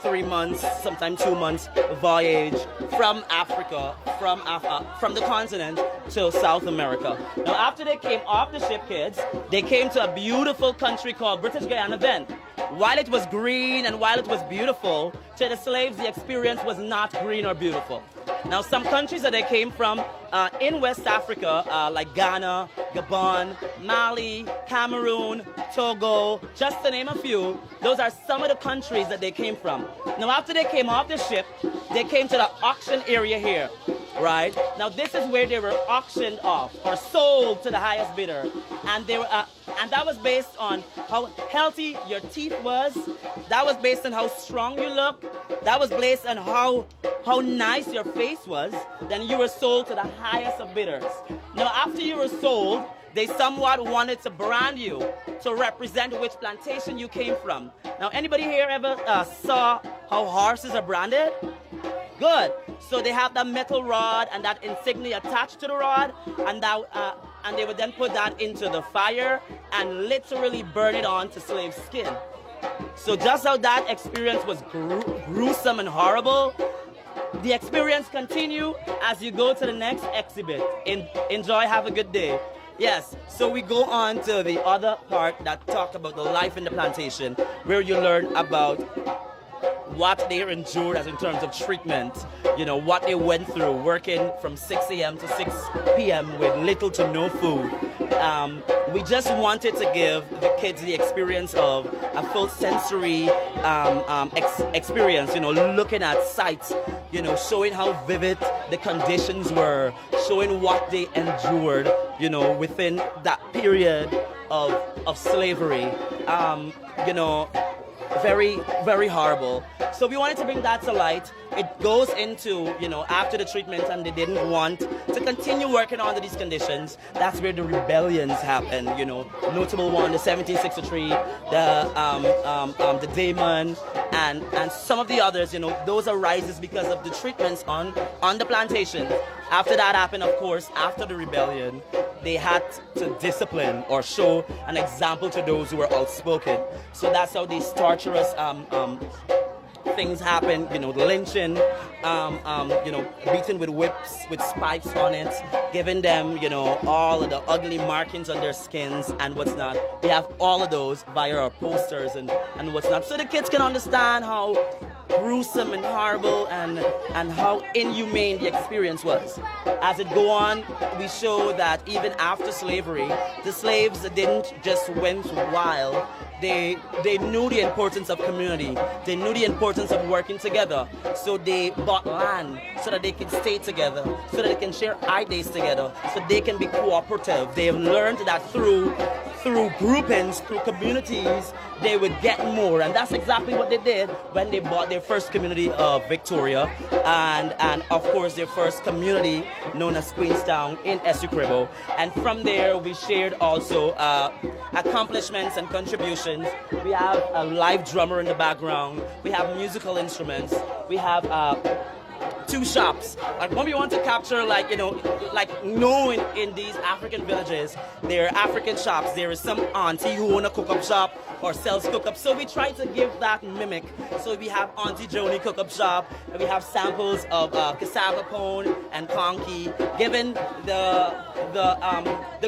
3 months, sometimes 2 months voyage from Africa, from the continent to South America. Now, after they came off the ship, kids, they came to a beautiful country called British Guiana then. While it was green and while it was beautiful, to the slaves, the experience was not green or beautiful. Now, some countries that they came from in West Africa, like Ghana, Gabon, Mali, Cameroon, Togo, just to name a few, those are some of the countries that they came from. Now, after they came off the ship, they came to the auction area here, right? Now, this is where they were auctioned off or sold to the highest bidder. And they were, and that was based on how healthy your teeth was. That was based on how strong you look. That was based on how nice your face was. Then you were sold to the highest of bidders. Now, after you were sold, they somewhat wanted to brand you to represent which plantation you came from. Now, anybody here ever saw how horses are branded? Good. So they have that metal rod and that insignia attached to the rod, and they would then put that into the fire and literally burn it onto slave skin. So just how that experience was gruesome and horrible, the experience continue as you go to the next exhibit. Enjoy, have a good day. Yes, so we go on to the other part that talked about the life in the plantation, where you learn about what they endured as in terms of treatment, you know, what they went through working from 6 a.m. to 6 p.m. with little to no food. We just wanted to give the kids the experience of a full sensory experience, you know, looking at sights, you know, showing how vivid the conditions were, showing what they endured, you know, within that period of slavery, you know, very, very horrible. So we wanted to bring that to light. It goes into, you know, after the treatment and they didn't want to continue working under these conditions. That's where the rebellions happen, you know. Notable one, the 1763, the Damon, and some of the others, you know, those arises because of the treatments on the plantation. After that happened, of course, after the rebellion, they had to discipline or show an example to those who were outspoken. So that's how these torturous things happen, you know, the lynching, you know, beaten with whips with spikes on it, giving them, you know, all of the ugly markings on their skins and what's not. We have all of those via our posters and what's not, so the kids can understand how gruesome and horrible and how inhumane the experience was. As it go on, we show that even after slavery, the slaves didn't just went wild. They knew the importance of community. They knew the importance of working together. So they bought land so that they can stay together, so that they can share ideas together, so they can be cooperative. They have learned that through groupings, through communities, they would get more. And that's exactly what they did when they bought their first community of Victoria and of course their first community known as Queenstown in Essequibo. And from there we shared also accomplishments and contributions. We have a live drummer in the background. We have musical instruments. We have 2 shops. Like when we want to capture, like, you know, like known in these African villages, there are African shops. There is some auntie who own a cook-up shop or sells cook-up. So we try to give that mimic. So we have Auntie Joni cook-up shop, and we have samples of cassava pone and conky, given the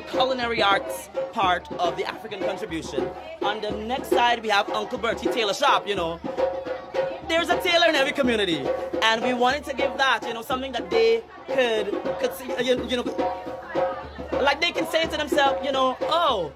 culinary arts part of the African contribution. On the next side, we have Uncle Bertie Tailor shop, you know. There's a tailor in every community, and we wanted to give that, you know, something that they could see, you know, like they can say to themselves, you know, oh,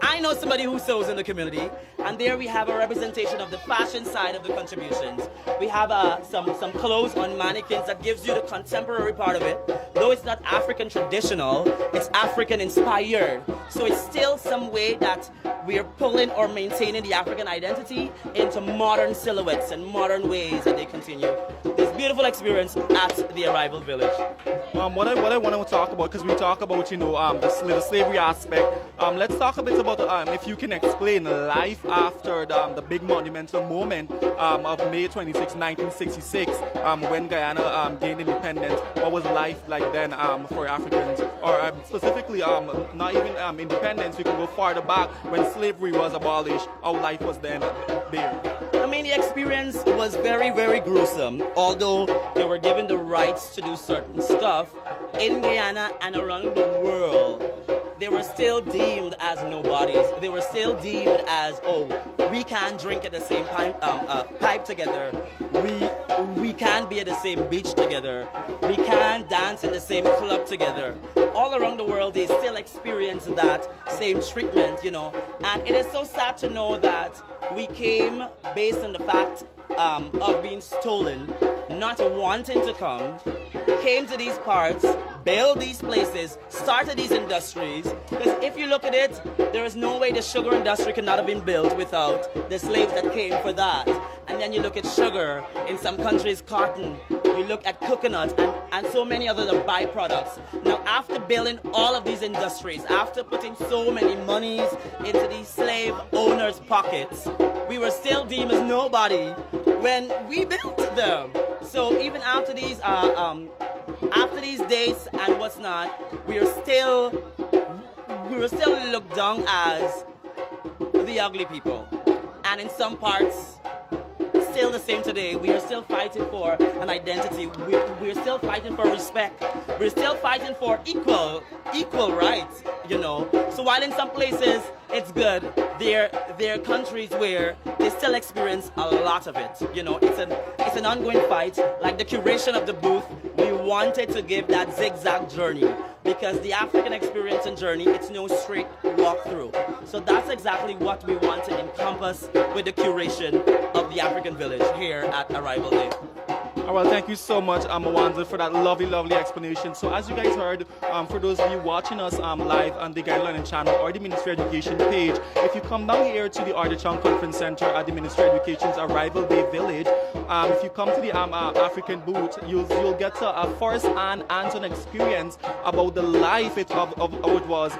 I know somebody who sews in the community, And there we have a representation of the fashion side of the contributions. We have some clothes on mannequins that gives you the contemporary part of it. Though it's not African traditional, it's African inspired. So it's still some way that we're pulling or maintaining the African identity into modern silhouettes and modern ways that they continue this beautiful experience at the Arrival Village.
What I want to talk about, because we talk about, the slavery aspect, let's talk a bit about, if you can explain life after the big monumental moment of May 26, 1966, when Guyana gained independence. What was life like then for Africans? Or specifically, not even independence, you can go farther back when slavery was abolished, how life was then there.
I mean, the experience was very, very gruesome. Although they were given the rights to do certain stuff in Guyana and around the world, they were still deemed as nobodies. They were still deemed as, oh, we can't drink at the same pipe together. We can't be at the same beach together. We can't dance in the same club together. All around the world, they still experience that same treatment, And it is so sad to know that we came based on the fact of being stolen, not wanting to come, came to these parts, built these places, started these industries. Because if you look at it, there is no way the sugar industry could not have been built without the slaves that came for that. And then you look at sugar, in some countries cotton, you look at coconut and so many other byproducts. Now after building all of these industries, after putting so many monies into these slave owners' pockets, we were still deemed as nobody when we built them. So even after these dates and what's not, we were still looked down as the ugly people. And in some parts, still the same today. We are still fighting for an identity. We're still fighting for respect. We're still fighting for equal rights, So while in some places it's good, there are countries where they still experience a lot of it. It's an ongoing fight. Like the curation of the booth, we wanted to give that zigzag journey because the African experience and journey, it's no straight walk through. So that's exactly what we want to encompass with the curation of the African village here at Arrival Day.
Well, thank you so much, Mwanza, for that lovely, lovely explanation. So as you guys heard, for those of you watching us live on the Guide Learning channel or the Ministry of Education page, if you come down here to the Ardechong Conference Center at the Ministry of Education's Arrival Day Village, if you come to the African booth, you'll get a first-hand hands-on experience about the life of how it was,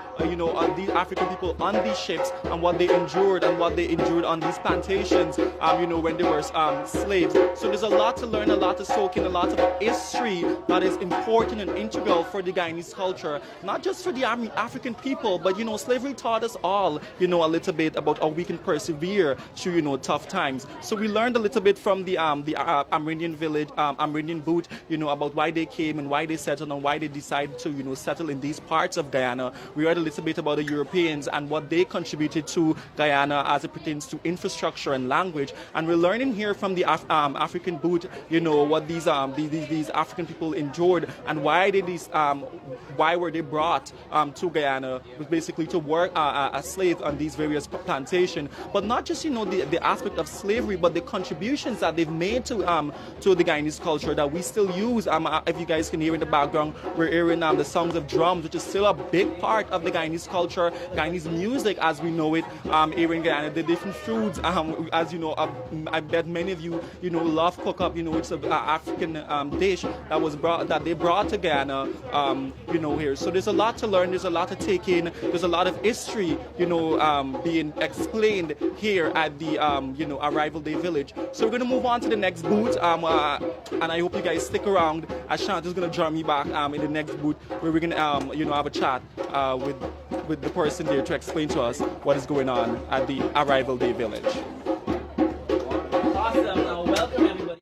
these African people on these ships and what they endured on these plantations, when they were slaves. So there's a lot to learn, a lot to soak in, a lot of history that is important and integral for the Guyanese culture, not just for the African people, but slavery taught us all, a little bit about how we can persevere through, tough times. So we learned a little bit from the Amerindian village, Amerindian booth, about why they came and why they settled and why they decided to, settle in these parts of Guyana. We heard a little bit about the Europeans and what they contributed to Guyana as it pertains to infrastructure and language. And we're learning here from the African booth, what these African people endured and why were they brought to Guyana, basically to work as slaves on these various plantations. But not just the aspect of slavery, but the contributions that they've made to the Guyanese culture that we still use. If you guys can hear in the background, we're hearing the sounds of drums, which is still a big part of the Guyanese culture, Guyanese music as we know it here in Guyana. The different foods, as you know, I bet many of you love cook up. It's an African dish that they brought to Guyana, here. So there's a lot to learn. There's a lot to take in. There's a lot of history, being explained here at the Arrival Day Village. So we're gonna move on to the next booth, and I hope you guys stick around. As Shanta's gonna join me back in the next booth where we're gonna have a chat with the person there to explain to us what is going on at the Arrival Day Village.
Awesome. Now welcome everybody.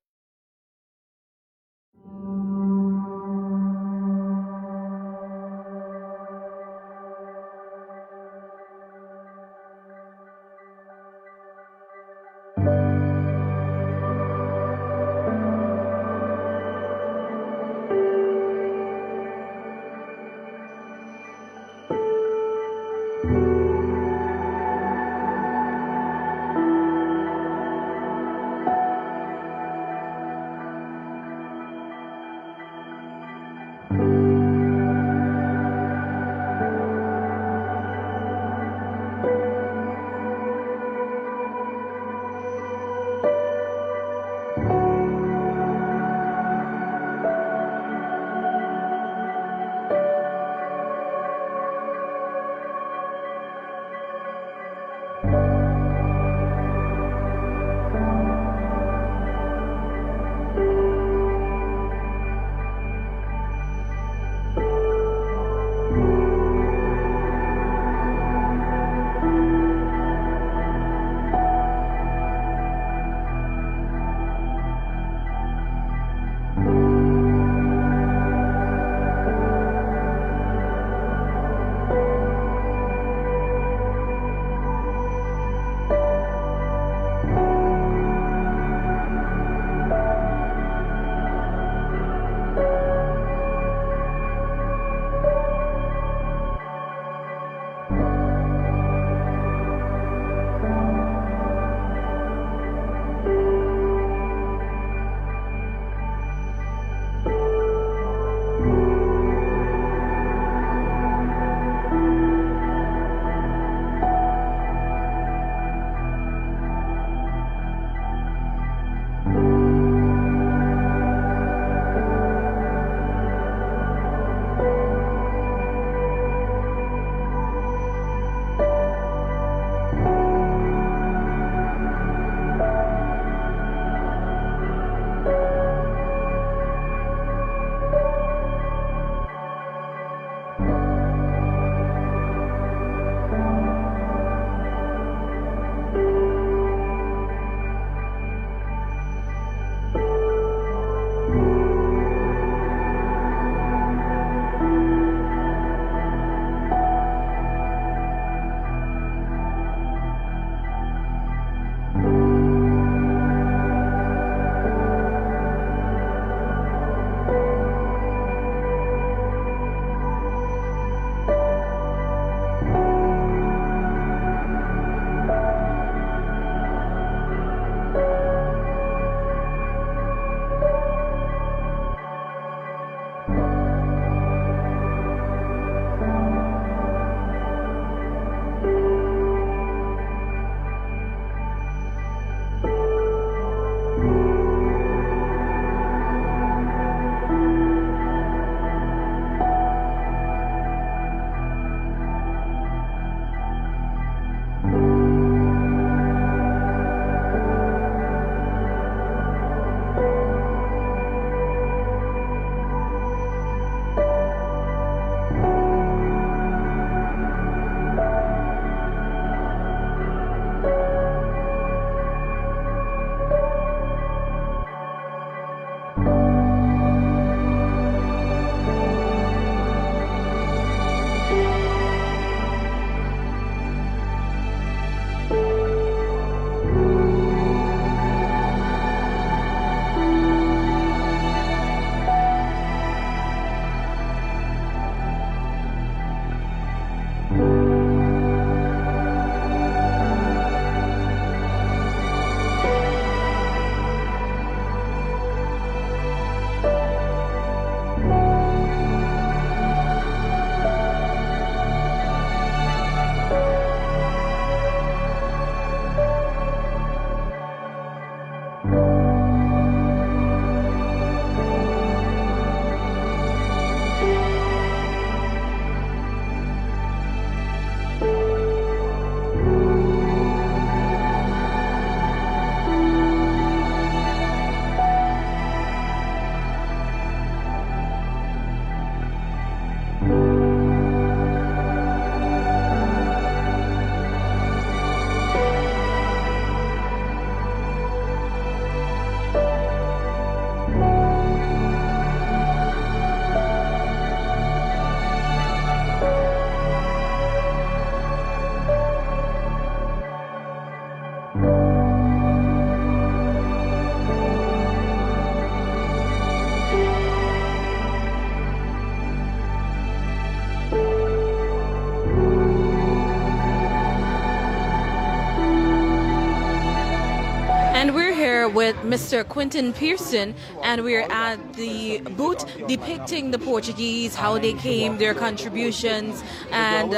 with Mr. Quentin Pearson, and we're at the booth depicting the Portuguese, how they came, their contributions, and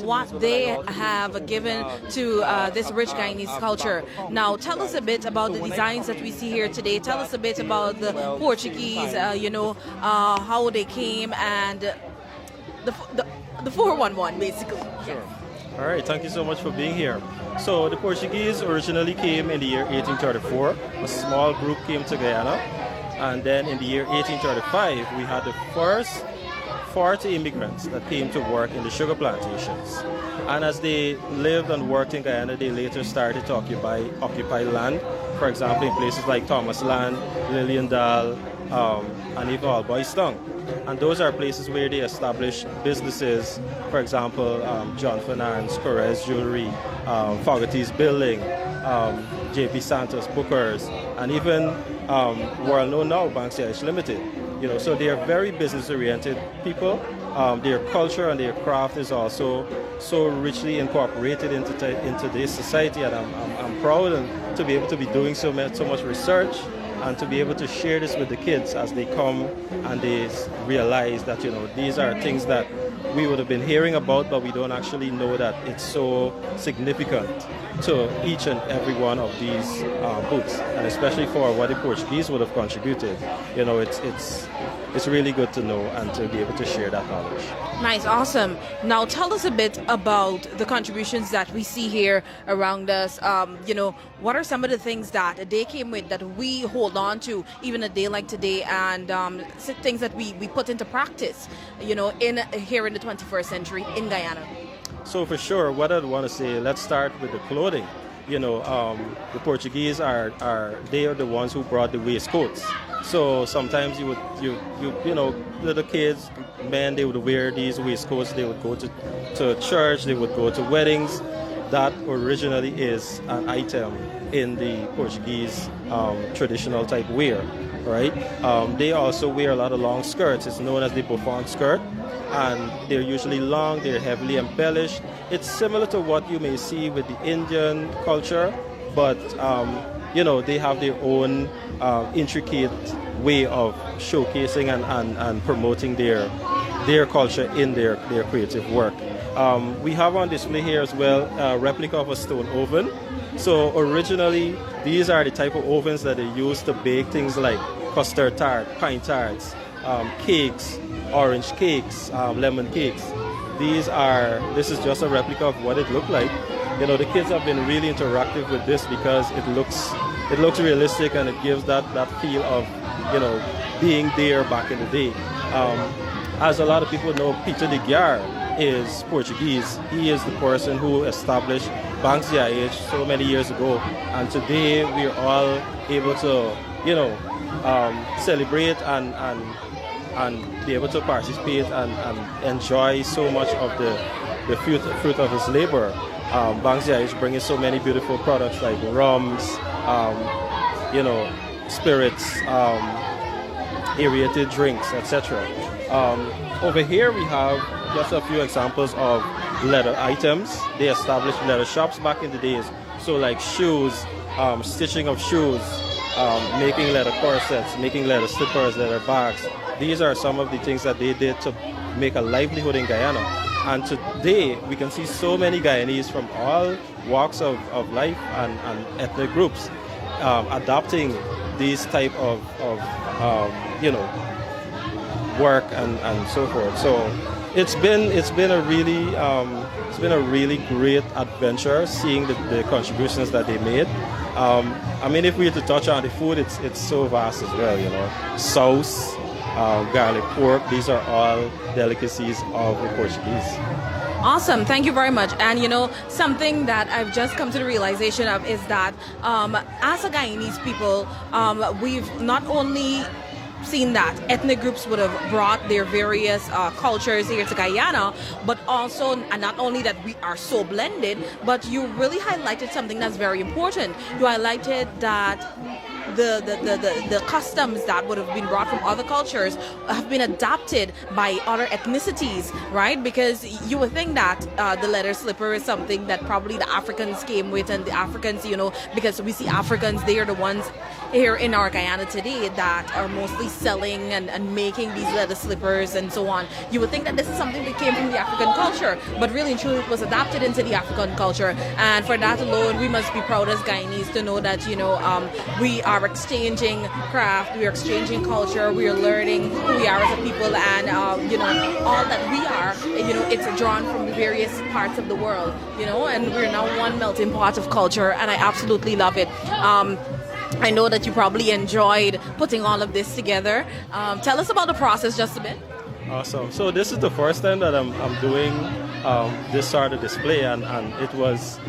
what they have given to this rich Guyanese culture. Now, tell us a bit about the designs that we see here today. Tell us a bit about the Portuguese, how they came, and the 411 basically.
Sure. All right, thank you so much for being here. So the Portuguese originally came in the year 1834. A small group came to Guyana, and then in the year 1835 we had the first 40 immigrants that came to work in the sugar plantations. And as they lived and worked in Guyana, they later started to occupy land. For example, in places like Thomas Land, Liliendal, and even Alboistong. And those are places where they established businesses, for example, John Fernand's, Correz Jewelry, Fogarty's Building, J.P. Santos Bookers, and even world known now, Banks Limited. So they are very business-oriented people. Their culture and their craft is also so richly incorporated into this society, and I'm proud to be able to be doing so much research and to be able to share this with the kids as they come and they realize that these are things that we would have been hearing about, but we don't actually know that it's so significant to each and every one of these booths, and especially for what the Portuguese would have contributed. It's really good to know and to be able to share that knowledge.
Nice, awesome. Now tell us a bit about the contributions that we see here around us. What are some of the things that they came with that we hold on to even a day like today, and things that we put into practice, here in the 21st century in Guyana?
So for sure, what I'd want to say, let's start with the clothing. The Portuguese they are the ones who brought the waistcoats. So sometimes little kids, men, they would wear these waistcoats. They would go to church. They would go to weddings. That originally is an item in the Portuguese traditional type wear, right? They also wear a lot of long skirts. It's known as the bouffant skirt, and they're usually long. They're heavily embellished. It's similar to what you may see with the Indian culture, but they have their own intricate way of showcasing and promoting their culture in their creative work. We have on display here as well a replica of a stone oven. So originally, these are the type of ovens that they use to bake things like custard tart, pine tarts, cakes, orange cakes, lemon cakes. This is just a replica of what it looked like. The kids have been really interactive with this because it looks realistic, and it gives that feel of being there back in the day. As a lot of people know, Peter de Guiar is Portuguese. He is the person who established Banks GIH so many years ago, and today we are all able to celebrate and be able to participate and enjoy so much of the fruit of his labor. Banks GIH bringing so many beautiful products like rums, spirits, aerated drinks, etc. Over here we have just a few examples of leather items. They established leather shops back in the days. So like shoes, stitching of shoes, making leather corsets, making leather slippers, leather bags. These are some of the things that they did to make a livelihood in Guyana. And today we can see so many Guyanese from all walks of life and ethnic groups adopting these type of work and so forth. So it's been a really great adventure seeing the contributions that they made. If we had to touch on the food, it's so vast as well. Sauce, garlic pork, these are all delicacies of the Portuguese.
Awesome, thank you very much. And something that I've just come to the realization of is that as a Guyanese people, we've not only seen that ethnic groups would have brought their various cultures here to Guyana, but also, and not only that we are so blended, but you really highlighted something that's very important. You highlighted that the customs that would have been brought from other cultures have been adopted by other ethnicities, right? Because you would think that the leather slipper is something that probably the Africans came with, and the Africans, because we see Africans, they are the ones here in our Guyana today that are mostly selling and making these leather slippers and so on. You would think that this is something that came from the African culture, but really and truly it was adapted into the African culture. And for that alone, we must be proud as Guyanese to know that, we are exchanging craft, we are exchanging culture, we are learning who we are as a people, and, all that we are, it's drawn from various parts of the world, and we're now one melting pot of culture, and I absolutely love it. I know that you probably enjoyed putting all of this together. Tell us about the process just a bit.
Awesome. So this is the first time that I'm doing this sort of display, and it was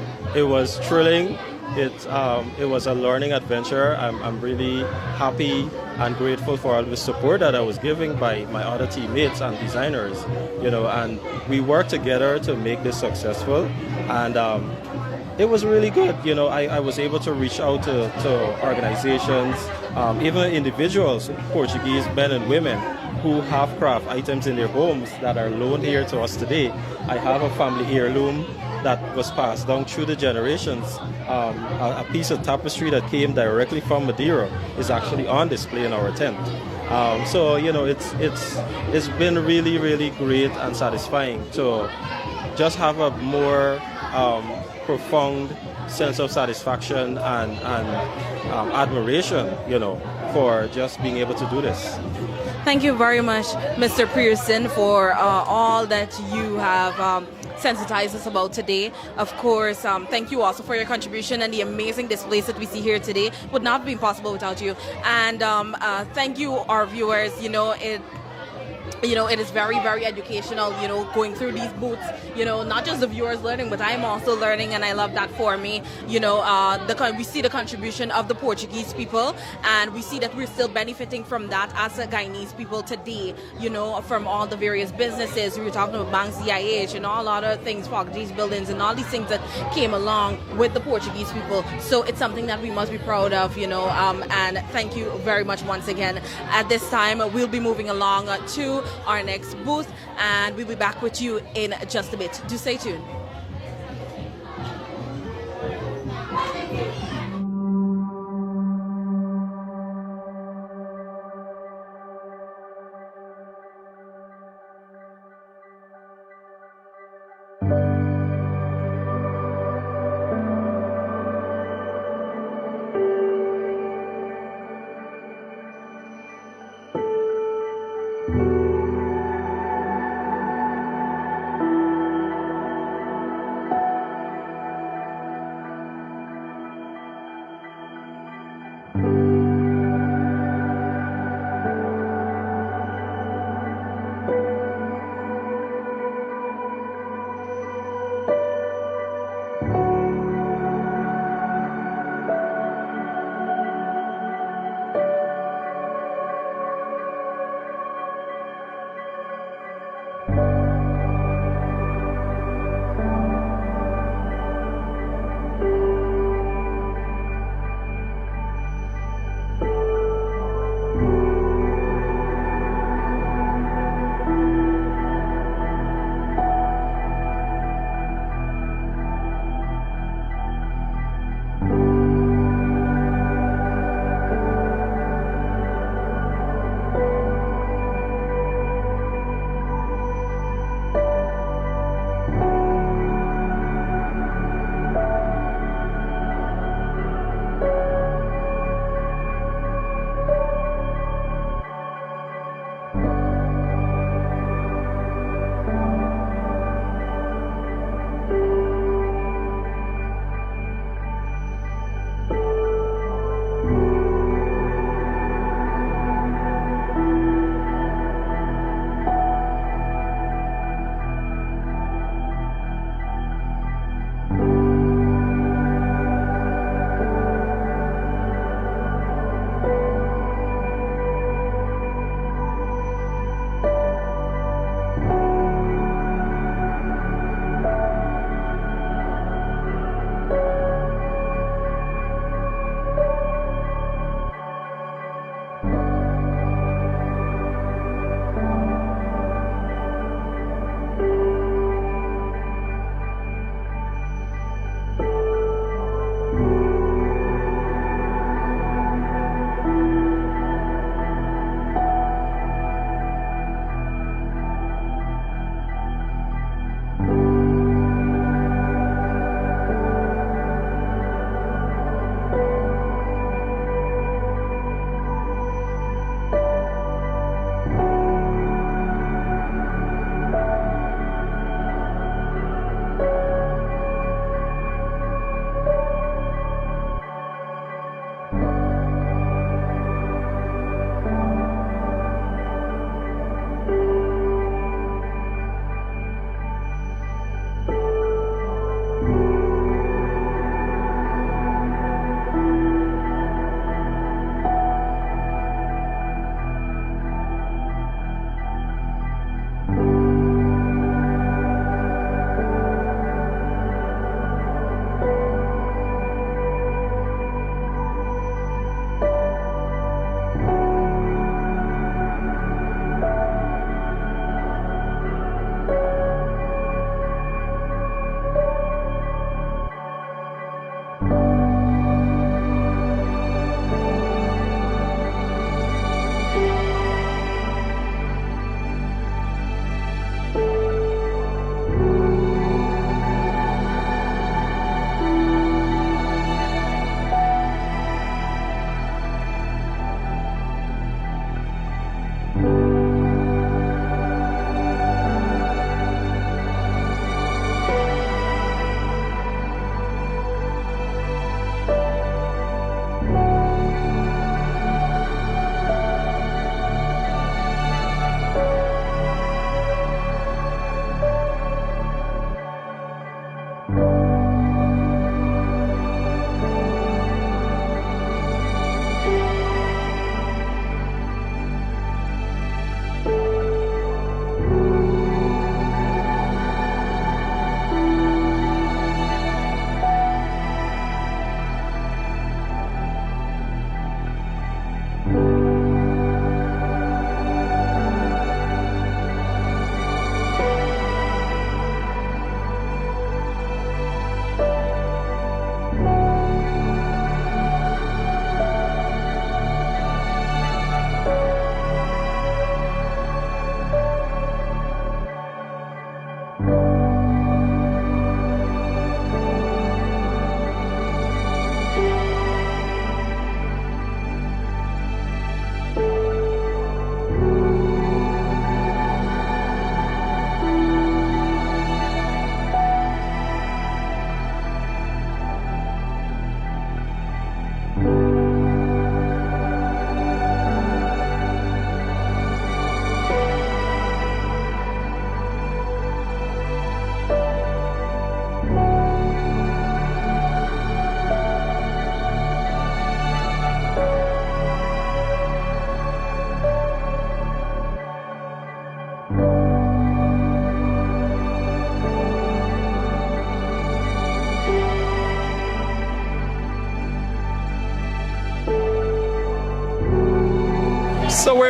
thrilling. It was a learning adventure. I'm really happy and grateful for all the support that I was given by my other teammates and designers. And we worked together to make this successful, and it was really good. I was able to reach out to organizations, even individuals, Portuguese men and women who have craft items in their homes that are loaned here to us today. I have a family heirloom that was passed down through the generations. A piece of tapestry that came directly from Madeira is actually on display in our tent. So it's been really, really great and satisfying to just have a more profound sense of satisfaction and admiration, for just being able to do this.
Thank you very much, Mr. Pearson, for all that you have sensitized us about today. Of course, thank you also for your contribution, and the amazing displays that we see here today would not have been possible without you. And thank you, our viewers. It is very, very educational, going through these booths, not just the viewers learning, but I'm also learning, and I love that for me. We see the contribution of the Portuguese people, and we see that we're still benefiting from that as a Guyanese people today, from all the various businesses. We were talking about Bank CIH and all other things, Portuguese buildings, and all these things that came along with the Portuguese people. So it's something that we must be proud of, and thank you very much once again. At this time, we'll be moving along to our next booth, and we'll be back with you in just a bit. Do stay tuned.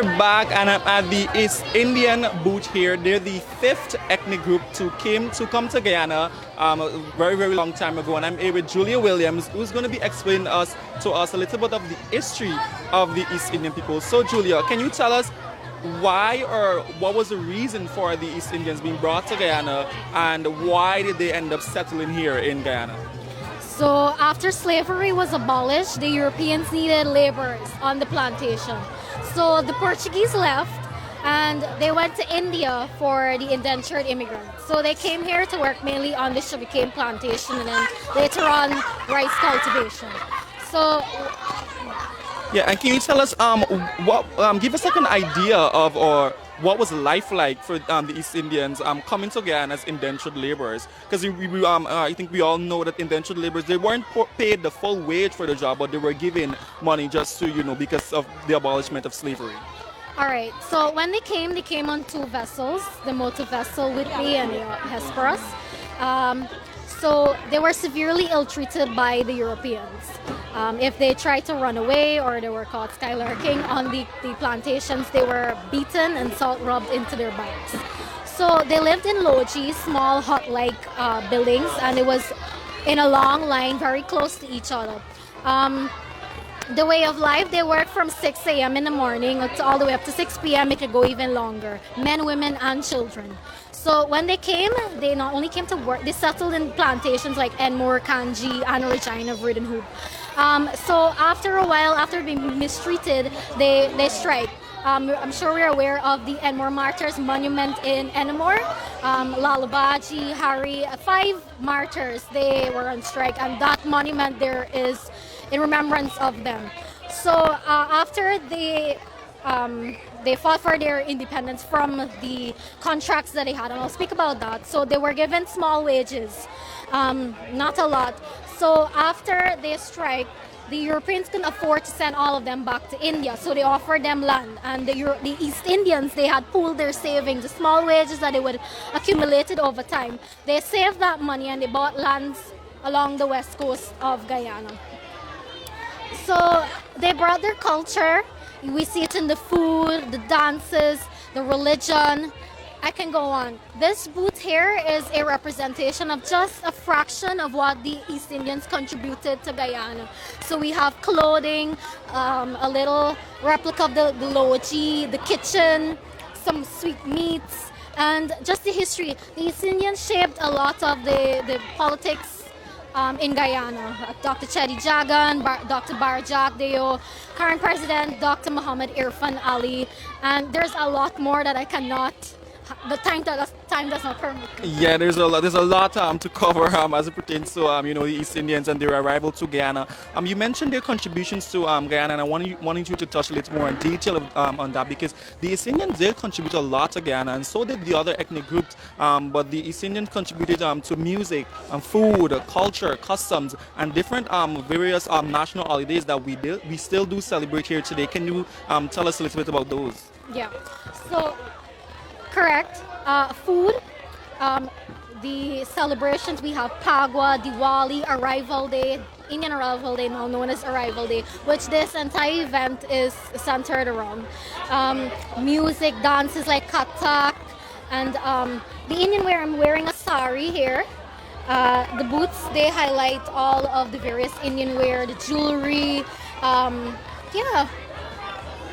we're back, and I'm at the East Indian booth here. They're the 5th ethnic group to come to Guyana a very, very long time ago. And I'm here with Julia Williams, who's going to be explaining to us a little bit of the history of the East Indian people. So, Julia, can you tell us why or what was the reason for the East Indians being brought to Guyana, and why did they end up settling here in Guyana?
So after slavery was abolished, the Europeans needed laborers on the plantation. So the Portuguese left and they went to India for the indentured immigrants. So they came here to work mainly on the sugarcane plantation and then later on rice cultivation. So
yeah, and can you tell us give us like an idea of or what was life like for the East Indians coming to Guyana as indentured laborers? Because I think we all know that indentured laborers, they weren't paid the full wage for the job, but they were given money just to, because of the abolishment of slavery.
all right, so when they came on 2 vessels, the motor vessel Whitby and the Hesperus. So they were severely ill-treated by the Europeans. If they tried to run away or they were caught skylarking on the plantations, they were beaten and salt rubbed into their backs. So they lived in lodges, small hut-like buildings, and it was in a long line very close to each other. The way of life, they worked from 6 a.m. in the morning all the way up to 6 p.m. It could go even longer. Men, women, and children. So when they came, they not only came to work, they settled in plantations like Enmore, Kanji, and Regina, Vredenhoop. So after a while, after being mistreated, they strike. I'm sure we're aware of the Enmore Martyrs Monument in Enmore. Lalabaji, Hari, 5 martyrs, they were on strike, and that monument there is in remembrance of them. So after they fought for their independence from the contracts that they had, and I'll speak about that. So they were given small wages, not a lot. So after they strike, the Europeans couldn't afford to send all of them back to India, so they offered them land. And the East Indians, they had pooled their savings, the small wages that they would accumulated over time. They saved that money and they bought lands along the west coast of Guyana. So they brought their culture. We see it in the food, the dances, the religion. I can go on. This booth here is a representation of just a fraction of what the East Indians contributed to Guyana. So we have clothing, a little replica of the loji, the kitchen, some sweet meats, and just the history. The East Indians shaped a lot of the politics in Guyana. Dr. Chedi Jagan, Dr. Barjak Deo, current president Dr. Muhammad Irfan Ali, and there's a lot more that I cannot. The time does not permit.
Yeah, there's a lot to cover as it pertains to the East Indians and their arrival to Guyana. You mentioned their contributions to Guyana, and I wanted you to touch a little more in detail on that, because the East Indians did contribute a lot to Guyana, and so did the other ethnic groups. But the East Indians contributed to music, food, culture, customs, and different various national holidays that we still do celebrate here today. Can you tell us a little bit about those?
Yeah. So. Correct. Food. The celebrations, we have Pagwa, Diwali, Arrival Day, Indian Arrival Day, now known as Arrival Day, which this entire event is centered around. Music, dances like Kathak, and the Indian wear, I'm wearing a sari here. The booths, they highlight all of the various Indian wear, the jewelry, yeah.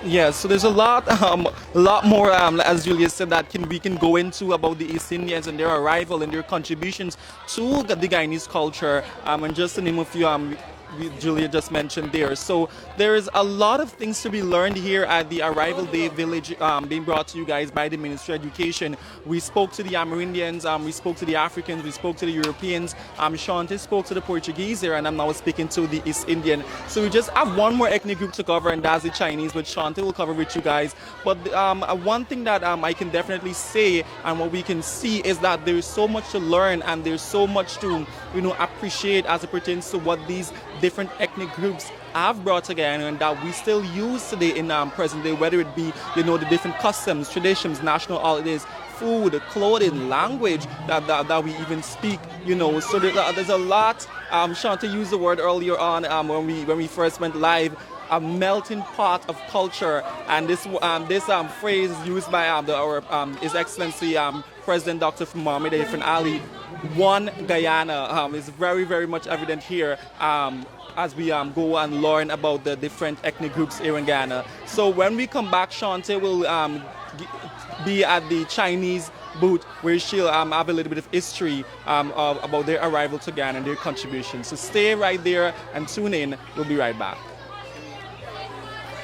Yeah, so there's a lot more, as Julia said, that we can go into about the East Indians and their arrival and their contributions to the Guyanese culture. And just to name a few, Julia just mentioned there. So there is a lot of things to be learned here at the Arrival Day Village being brought to you guys by the Ministry of Education. We spoke to the Amerindians, we spoke to the Africans, we spoke to the Europeans. Shante spoke to the Portuguese there, and I'm now speaking to the East Indian. So we just have one more ethnic group to cover, and that's the Chinese, which Shante will cover with you guys. But one thing that I can definitely say, and what we can see, is that there is so much to learn, and there's so much to appreciate as it pertains to what these different ethnic groups have brought to Guyana and that we still use today in present day, whether it be the different customs, traditions, national holidays, food, clothing, language that we even speak. So there's a lot. Shante used the word earlier on when we first went live. a melting pot of culture. And this phrase is used by our His Excellency President Dr. Mohamed Ifan Ali, one Guyana, is very, very much evident here as we go and learn about the different ethnic groups here in Guyana. So when we come back, Shante will be at the Chinese booth where she'll have a little bit of history about their arrival to Ghana and their contributions. So stay right there and tune in. We'll be right back.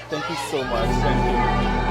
Thank you so much. Thank you.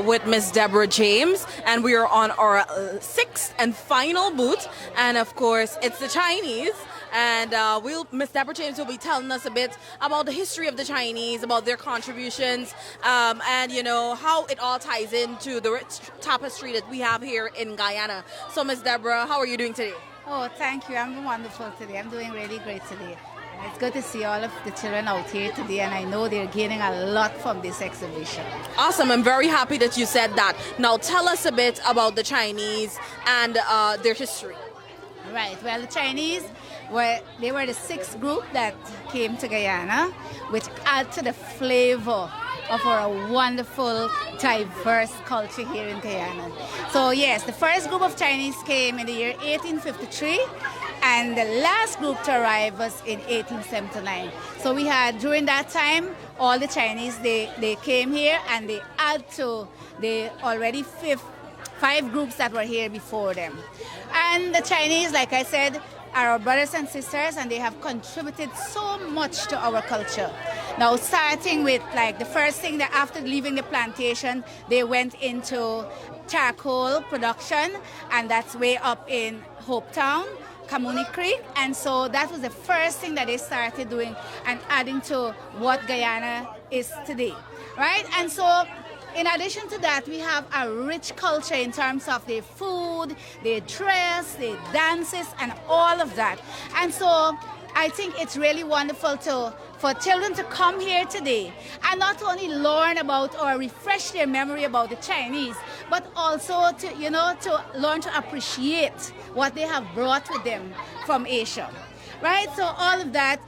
With Miss Deborah James, and we are on our sixth and final booth, and of course it's the Chinese, and Miss Deborah James will be telling us a bit about the history of the Chinese, about their contributions, and you know how it all ties into the rich tapestry that we have here in Guyana. So Miss Deborah, how are you doing today?
Oh, thank you. I'm wonderful today. I'm doing really great today. It's good to see all of the children out here today, and I know they're gaining a lot from this exhibition.
Awesome. I'm very happy that you said that. Now tell us a bit about the Chinese and their history.
Right. Well, the Chinese, they were the sixth group that came to Guyana, which add to the flavor of our wonderful, diverse culture here in Guyana. So yes, the first group of Chinese came in the year 1853, and the last group to arrive was in 1879. So we had, during that time, all the Chinese, they came here, and they add to the already five groups that were here before them. And the Chinese, like I said, are our brothers and sisters, and they have contributed so much to our culture. Now, starting with like the first thing, that after leaving the plantation, they went into charcoal production, and that's way up in Hopetown, Kamuni Creek, and so that was the first thing that they started doing and adding to what Guyana is today, right? And so in addition to that, we have a rich culture in terms of their food, their dress, their dances, and all of that. And so I think it's really wonderful for children to come here today and not only learn about or refresh their memory about the Chinese, but also to learn to appreciate what they have brought with them from Asia, right? So all of that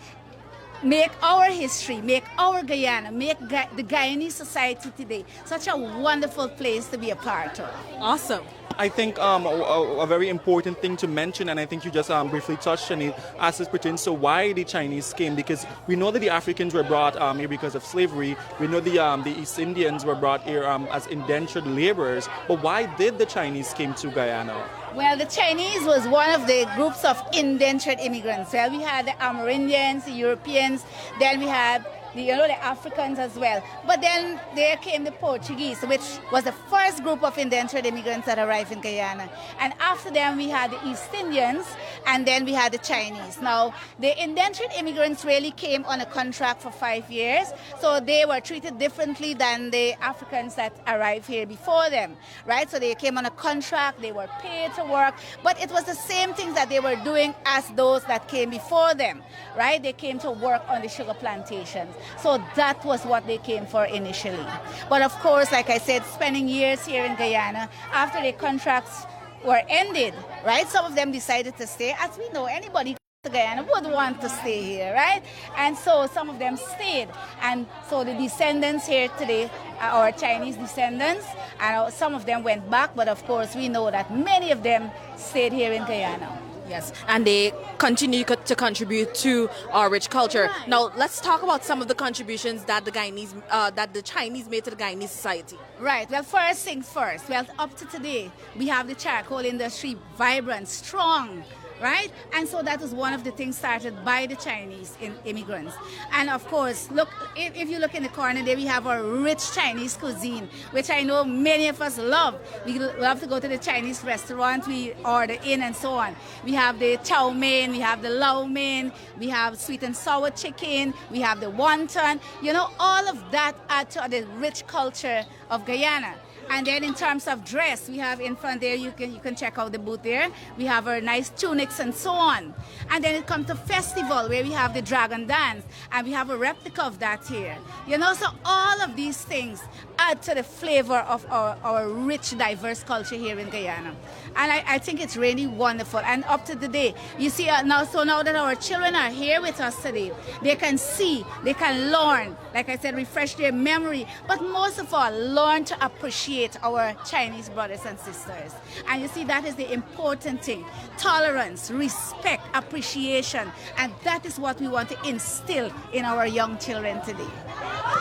make our history, make our Guyana, make the Guyanese society today such a wonderful place to be a part of.
Awesome.
I think a very important thing to mention, and I think you just briefly touched on it, as it pertains to why the Chinese came, because we know that the Africans were brought here because of slavery. We know the East Indians were brought here as indentured laborers. But why did the Chinese came to Guyana?
Well, the Chinese was one of the groups of indentured immigrants. Well, we had the Amerindians, the Europeans, then we had the Africans as well. But then there came the Portuguese, which was the first group of indentured immigrants that arrived in Guyana. And after them, we had the East Indians, and then we had the Chinese. Now, the indentured immigrants really came on a contract for 5 years, so they were treated differently than the Africans that arrived here before them, right? So they came on a contract, they were paid to work, but it was the same things that they were doing as those that came before them, right? They came to work on the sugar plantations. So that was what they came for initially. But of course, like I said, spending years here in Guyana, after their contracts were ended, right? Some of them decided to stay. As we know, anybody to Guyana would want to stay here, right? And so some of them stayed. And so the descendants here today are our Chinese descendants, and some of them went back, but of course we know that many of them stayed here in Guyana.
Yes, and they continue to contribute to our rich culture. Right. Now, let's talk about some of the contributions that the Chinese made to the Guyanese society.
Right. Well, first things first. Well, up to today, we have the charcoal industry vibrant, strong, right? And so that was one of the things started by the Chinese immigrants. And of course, look, if you look in the corner there, we have our rich Chinese cuisine, which I know many of us love. We love to go to the Chinese restaurant, we order in and so on. We have the chow mein, we have the lau mein, we have sweet and sour chicken, we have the wonton. All of that add to the rich culture of Guyana. And then in terms of dress, we have in front there, you can check out the booth there. We have our nice tunics and so on. And then it comes to festival where we have the dragon dance, and we have a replica of that here. So all of these things add to the flavor of our rich, diverse culture here in Guyana. And I think it's really wonderful. And up to the day, you see now that our children are here with us today, they can see, they can learn, like I said, refresh their memory, but most of all, learn to appreciate our Chinese brothers and sisters. And you see, that is the important thing. Tolerance, respect, appreciation, and that is what we want to instill in our young children today.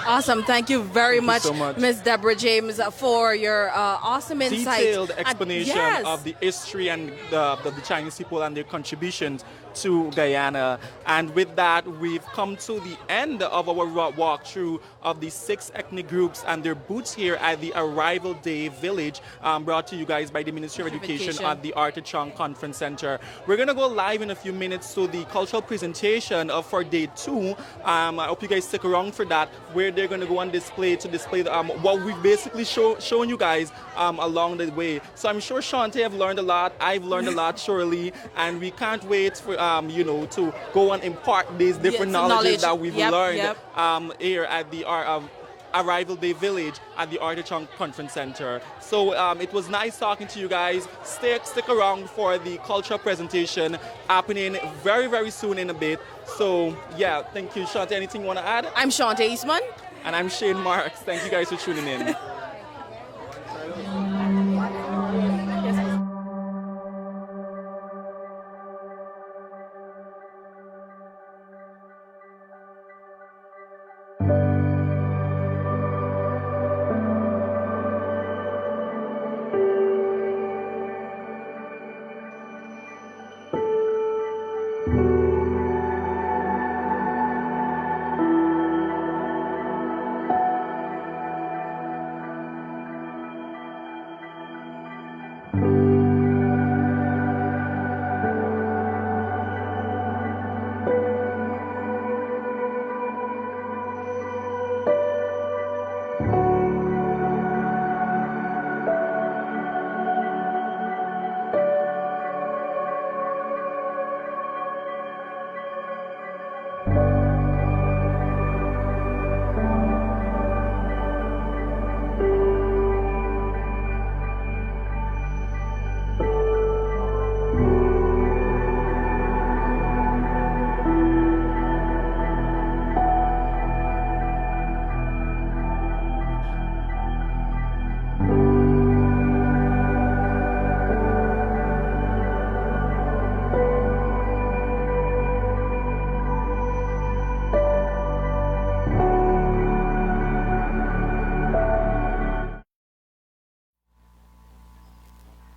Awesome. Thank you very much, Ms. Deborah James, for your awesome insight.
Detailed explanation of the history and the Chinese people and their contributions to Guyana. And with that, we've come to the end of our walkthrough of the 6 ethnic groups and their booths here at the Arrival Day Village, brought to you guys by the Ministry of Education at the Arthur Chong Conference Center. We're going to go live in a few minutes to the cultural presentation for day 2. I hope you guys stick around for that, where they're going to go on display to display what we've basically shown you guys along the way. So I'm sure Shante have learned a lot. I've learned a lot, surely, and we can't wait for to go and impart these different knowledges that we've learned here at the Arrival Day Village at the Arthur Chong Conference Center. So it was nice talking to you guys. Stick around for the cultural presentation happening very, very soon in a bit. So yeah, thank you. Shante, anything you want to add?
I'm Shante Eastman.
And I'm Shane Marks. Thank you guys for tuning in.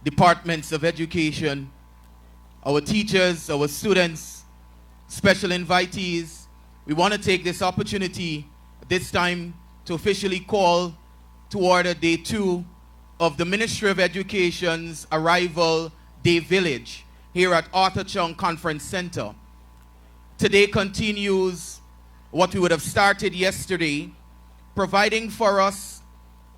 departments of education, our teachers, our students, special invitees, we want to take this opportunity at this time to officially call to order Day 2 of the Ministry of Education's Arrival Day Village here at Arthur Chung Conference Center. Today continues what we would have started yesterday, providing for us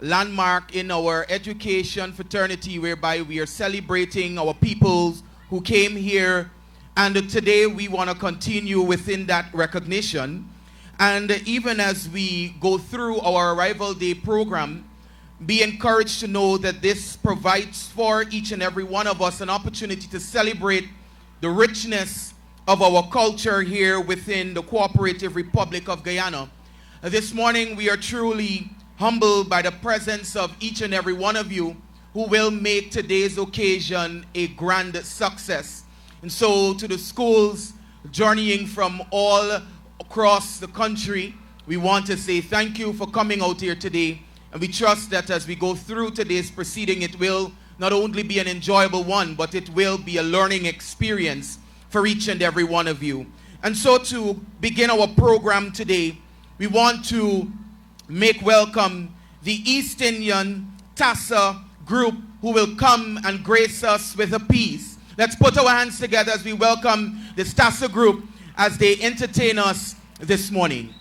a landmark in our education fraternity whereby we are celebrating our peoples who came here, and today we want to continue within that recognition. And even as we go through our Arrival Day program, be encouraged to know that this provides for each and every one of us an opportunity to celebrate the richness of our culture here within the Cooperative Republic of Guyana. This morning we are truly humbled by the presence of each and every one of you who will make today's occasion a grand success. And so to the schools journeying from all across the country, we want to say thank you for coming out here today. And we trust that as we go through today's proceeding, it will not only be an enjoyable one, but it will be a learning experience for each and every one of you. And so to begin our program today, we want to make welcome the East Indian TASA group who will come and grace us with a piece. Let's put our hands together as we welcome this TASA group as they entertain us this morning.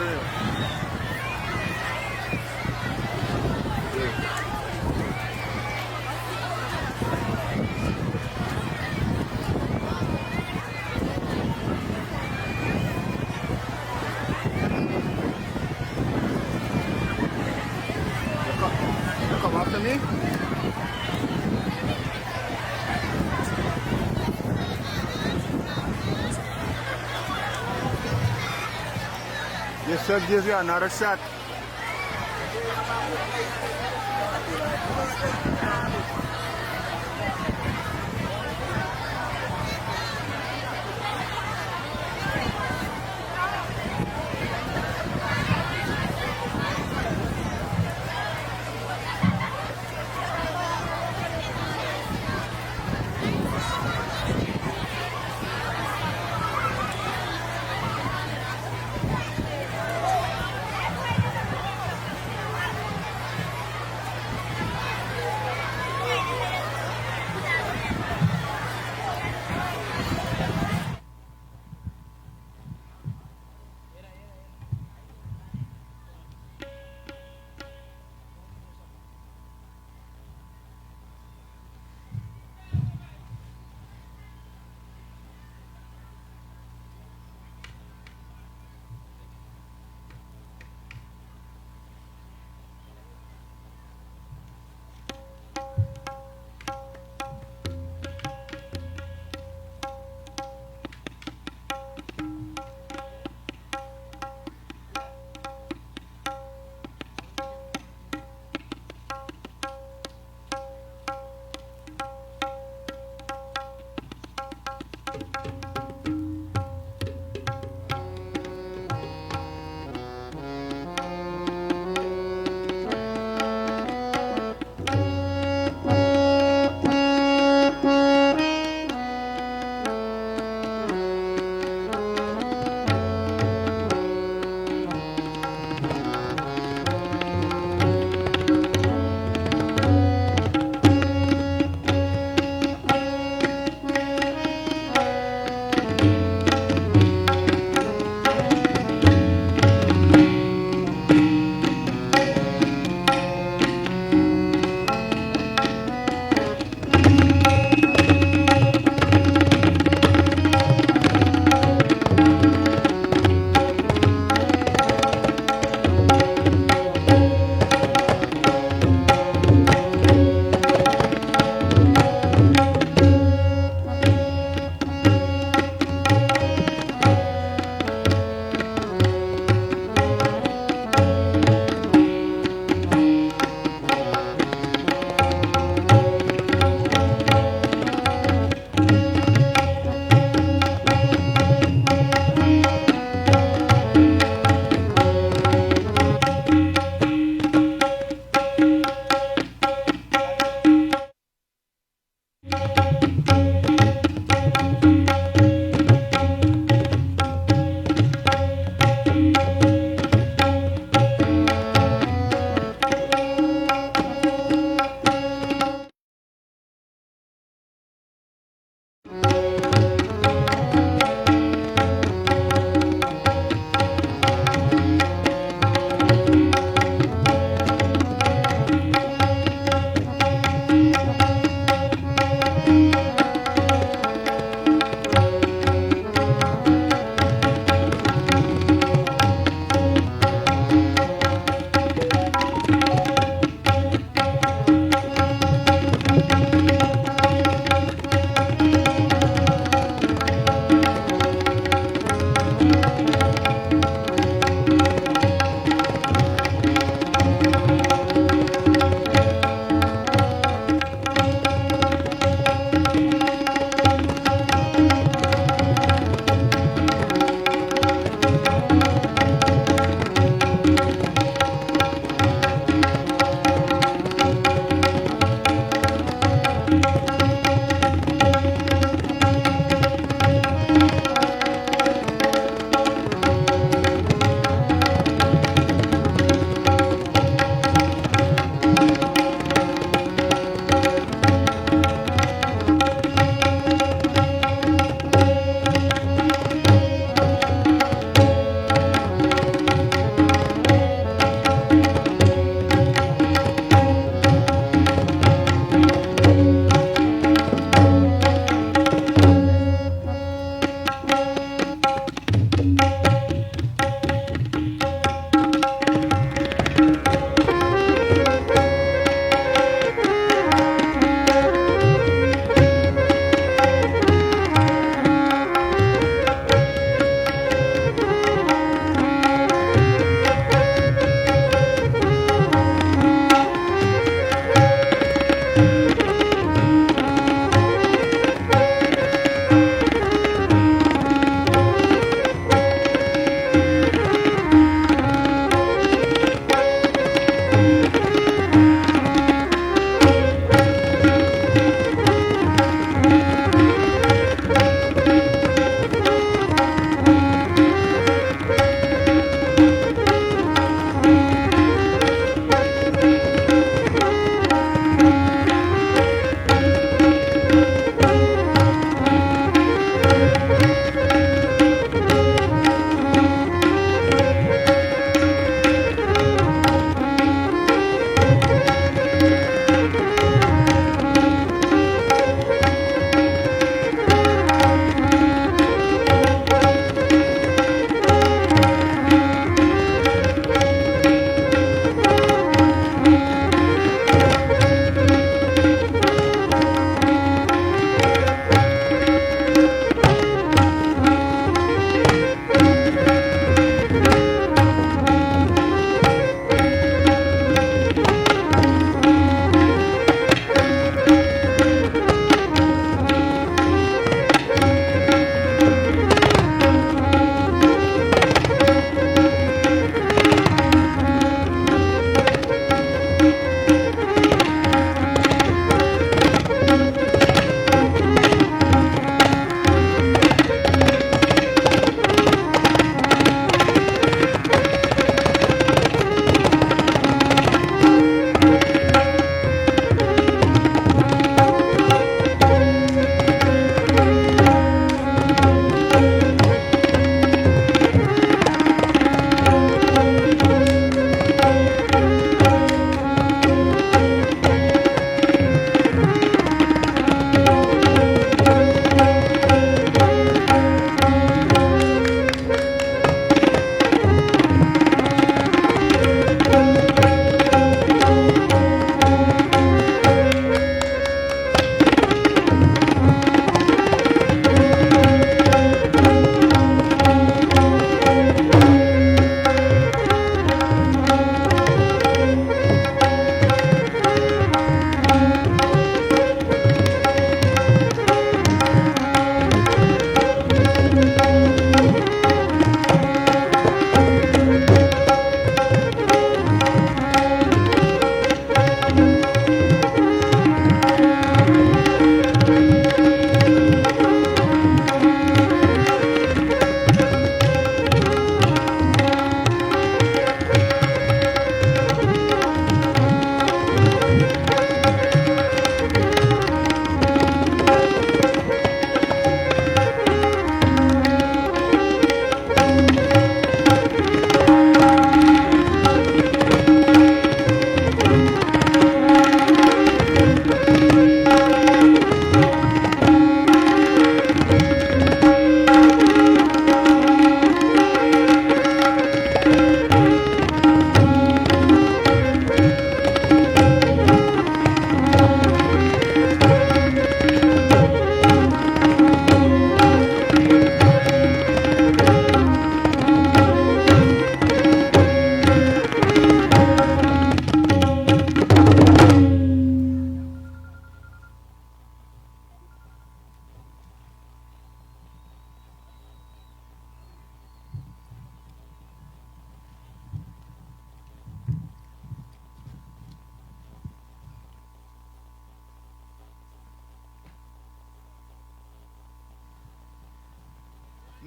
Come after me. This should give you another shot.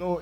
No,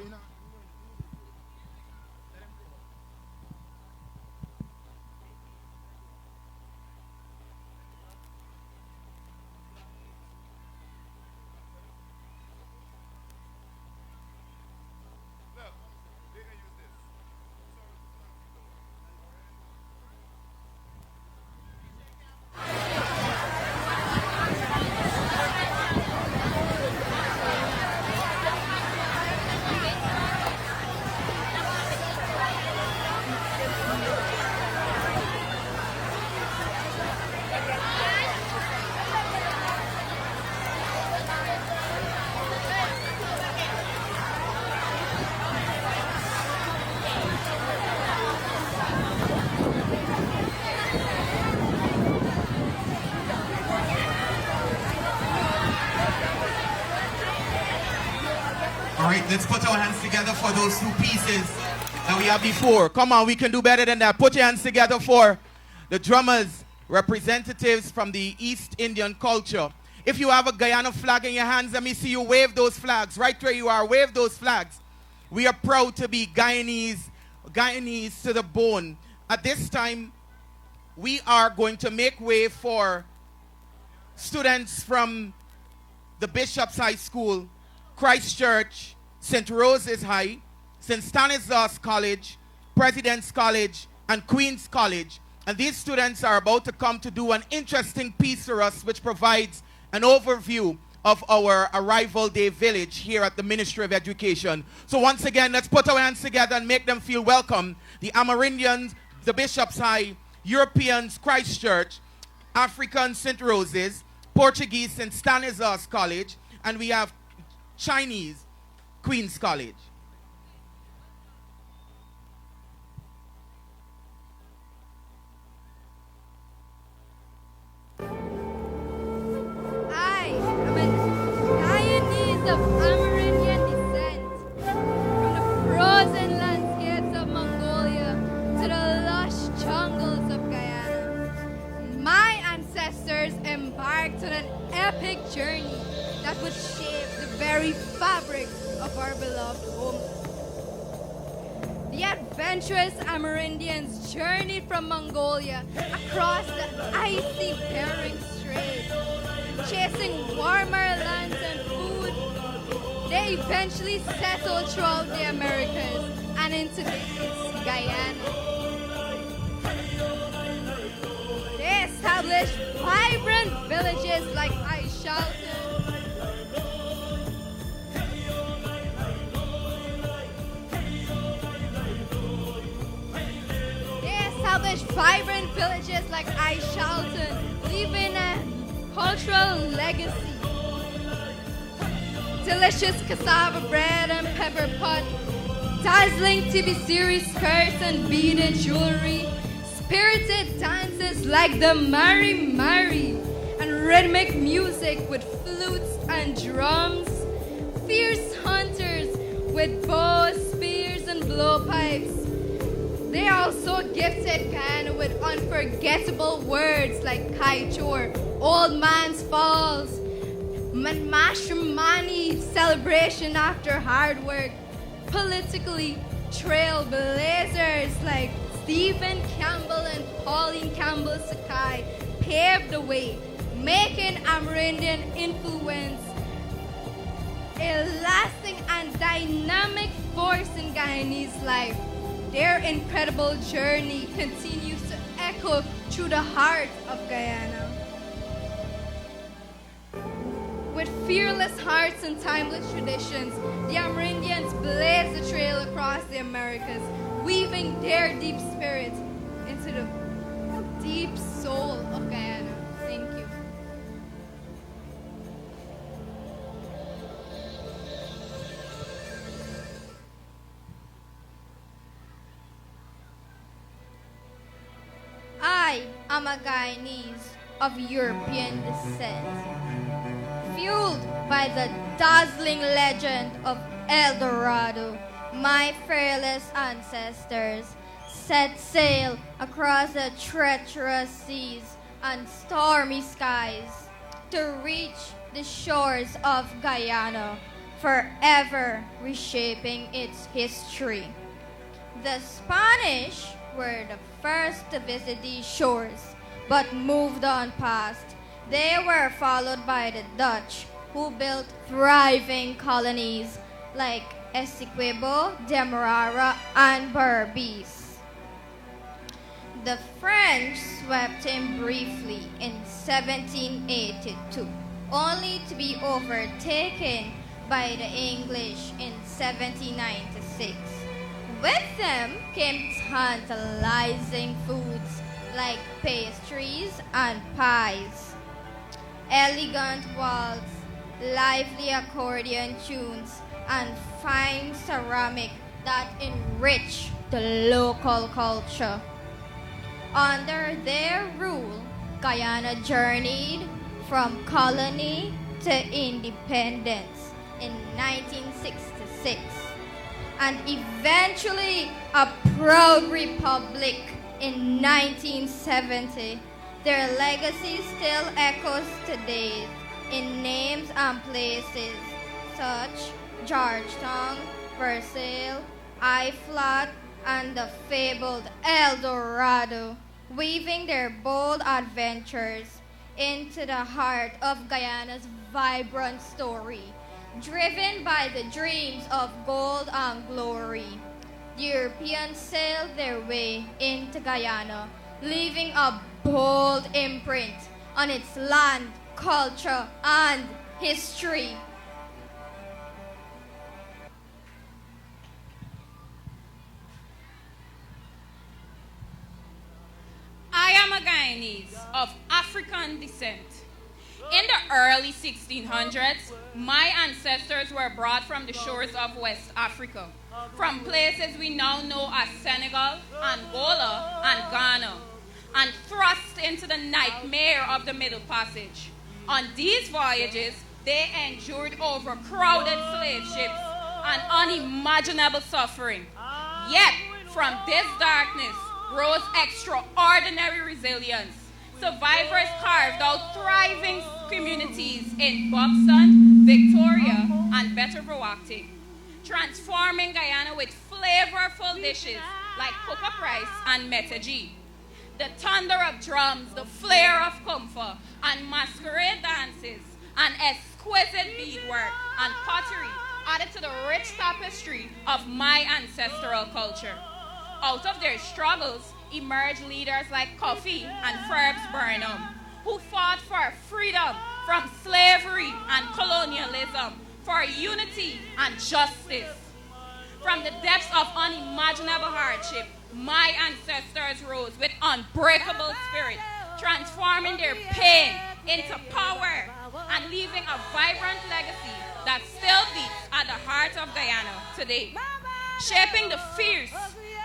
All right, let's put our hands together for those two pieces that we had before. Come on, we can do better than that. Put your hands together for the drummers, representatives from the East Indian culture. If you have a Guyana flag in your hands, let me see you wave those flags. Right where you are, wave those flags. We are proud to be Guyanese to the bone. At this time, we are going to make way for students from the Bishop's High School, Christchurch, St. Rose's High, St. Stanislaus College, President's College, and Queen's College. And these students are about to come to do an interesting piece for us which provides an overview of our Arrival Day Village here at the Ministry of Education. So once again, let's put our hands together and make them feel welcome. The Amerindians, the Bishop's High, Europeans, Christchurch, Africans, St. Rose's, Portuguese, St. Stanislaus College, and we have Chinese, Queen's College.
I am an Guyanese of Amerindian descent, from the frozen landscapes of Mongolia to the lush jungles of Guyana. My ancestors embarked on an epic journey that would shape the very fabric of our beloved home. The adventurous Amerindians journeyed from Mongolia across the icy Bering Strait, chasing warmer lands and food. They eventually settled throughout the Americas and into today's Guyana. They established vibrant villages like Aishalton, leaving a cultural legacy. Delicious cassava bread and pepper pot, dazzling TV series skirts and beaded jewelry, spirited dances like the Mari Mari, and rhythmic music with flutes and drums, fierce hunters with bows, spears, and blowpipes. They also gifted Guyana with unforgettable words like Kaichor, Old Man's Falls, Mashramani, celebration after hard work. Politically, trailblazers like Stephen Campbell and Pauline Campbell Sakai paved the way, making Amerindian influence a lasting and dynamic force in Guyanese life. Their incredible journey continues to echo through the heart of Guyana. With fearless hearts and timeless traditions, the Amerindians blaze the trail across the Americas, weaving their deep spirit into the deep soul of Guyana. Thank you. I am a Guyanese of European descent, fueled by the dazzling legend of El Dorado. My fearless ancestors set sail across the treacherous seas and stormy skies to reach the shores of Guyana, forever reshaping its history. The Spanish were the first to visit these shores, but moved on past. They were followed by the Dutch, who built thriving colonies like Essequibo, Demerara, and Berbice. The French swept in briefly in 1782, only to be overtaken by the English in 1796. With them came tantalizing foods like pastries and pies, elegant waltz, lively accordion tunes, and fine ceramic that enrich the local culture. Under their rule, Guyana journeyed from colony to independence in 1966 and eventually a proud republic in 1970. Their legacy still echoes today in names and places such Georgetown, Versailles, I-Flat, and the fabled El Dorado, weaving their bold adventures into the heart of Guyana's vibrant story, driven by the dreams of gold and glory. The Europeans sailed their way into Guyana, leaving a bold imprint on its land, culture, and history.
I am a Guyanese of African descent. In the early 1600s, my ancestors were brought from the shores of West Africa, from places we now know as Senegal, Angola, and Ghana, and thrust into the nightmare of the Middle Passage. On these voyages, they endured overcrowded slave ships and unimaginable suffering. Yet, from this darkness rose extraordinary resilience. Survivors carved out thriving communities in Boston, Victoria, and Bettervowactic, transforming Guyana with flavorful dishes like coca rice and metaji. The thunder of drums, the flare of comfort, and masquerade dances, and exquisite beadwork and pottery added to the rich tapestry of my ancestral culture. Out of their struggles emerged leaders like Kofi and Forbes Burnham, who fought for freedom from slavery and colonialism, for unity and justice. From the depths of unimaginable hardship, my ancestors rose with unbreakable spirit, transforming their pain into power and leaving a vibrant legacy that still beats at the heart of Guyana today, shaping the fierce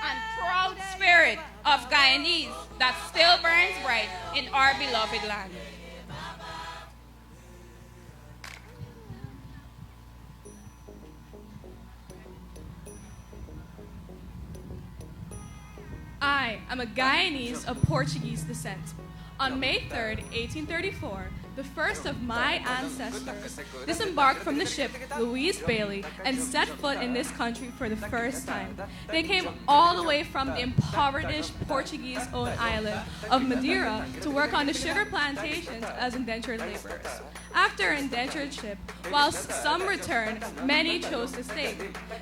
and proud spirit of Guyanese that still burns bright in our beloved land.
I am a Guyanese of Portuguese descent. On May 3rd, 1834, the first of my ancestors disembarked from the ship Louise Bailey and set foot in this country for the first time. They came all the way from the impoverished Portuguese-owned island of Madeira to work on the sugar plantations as indentured laborers. After indentureship, whilst some returned, many chose to stay.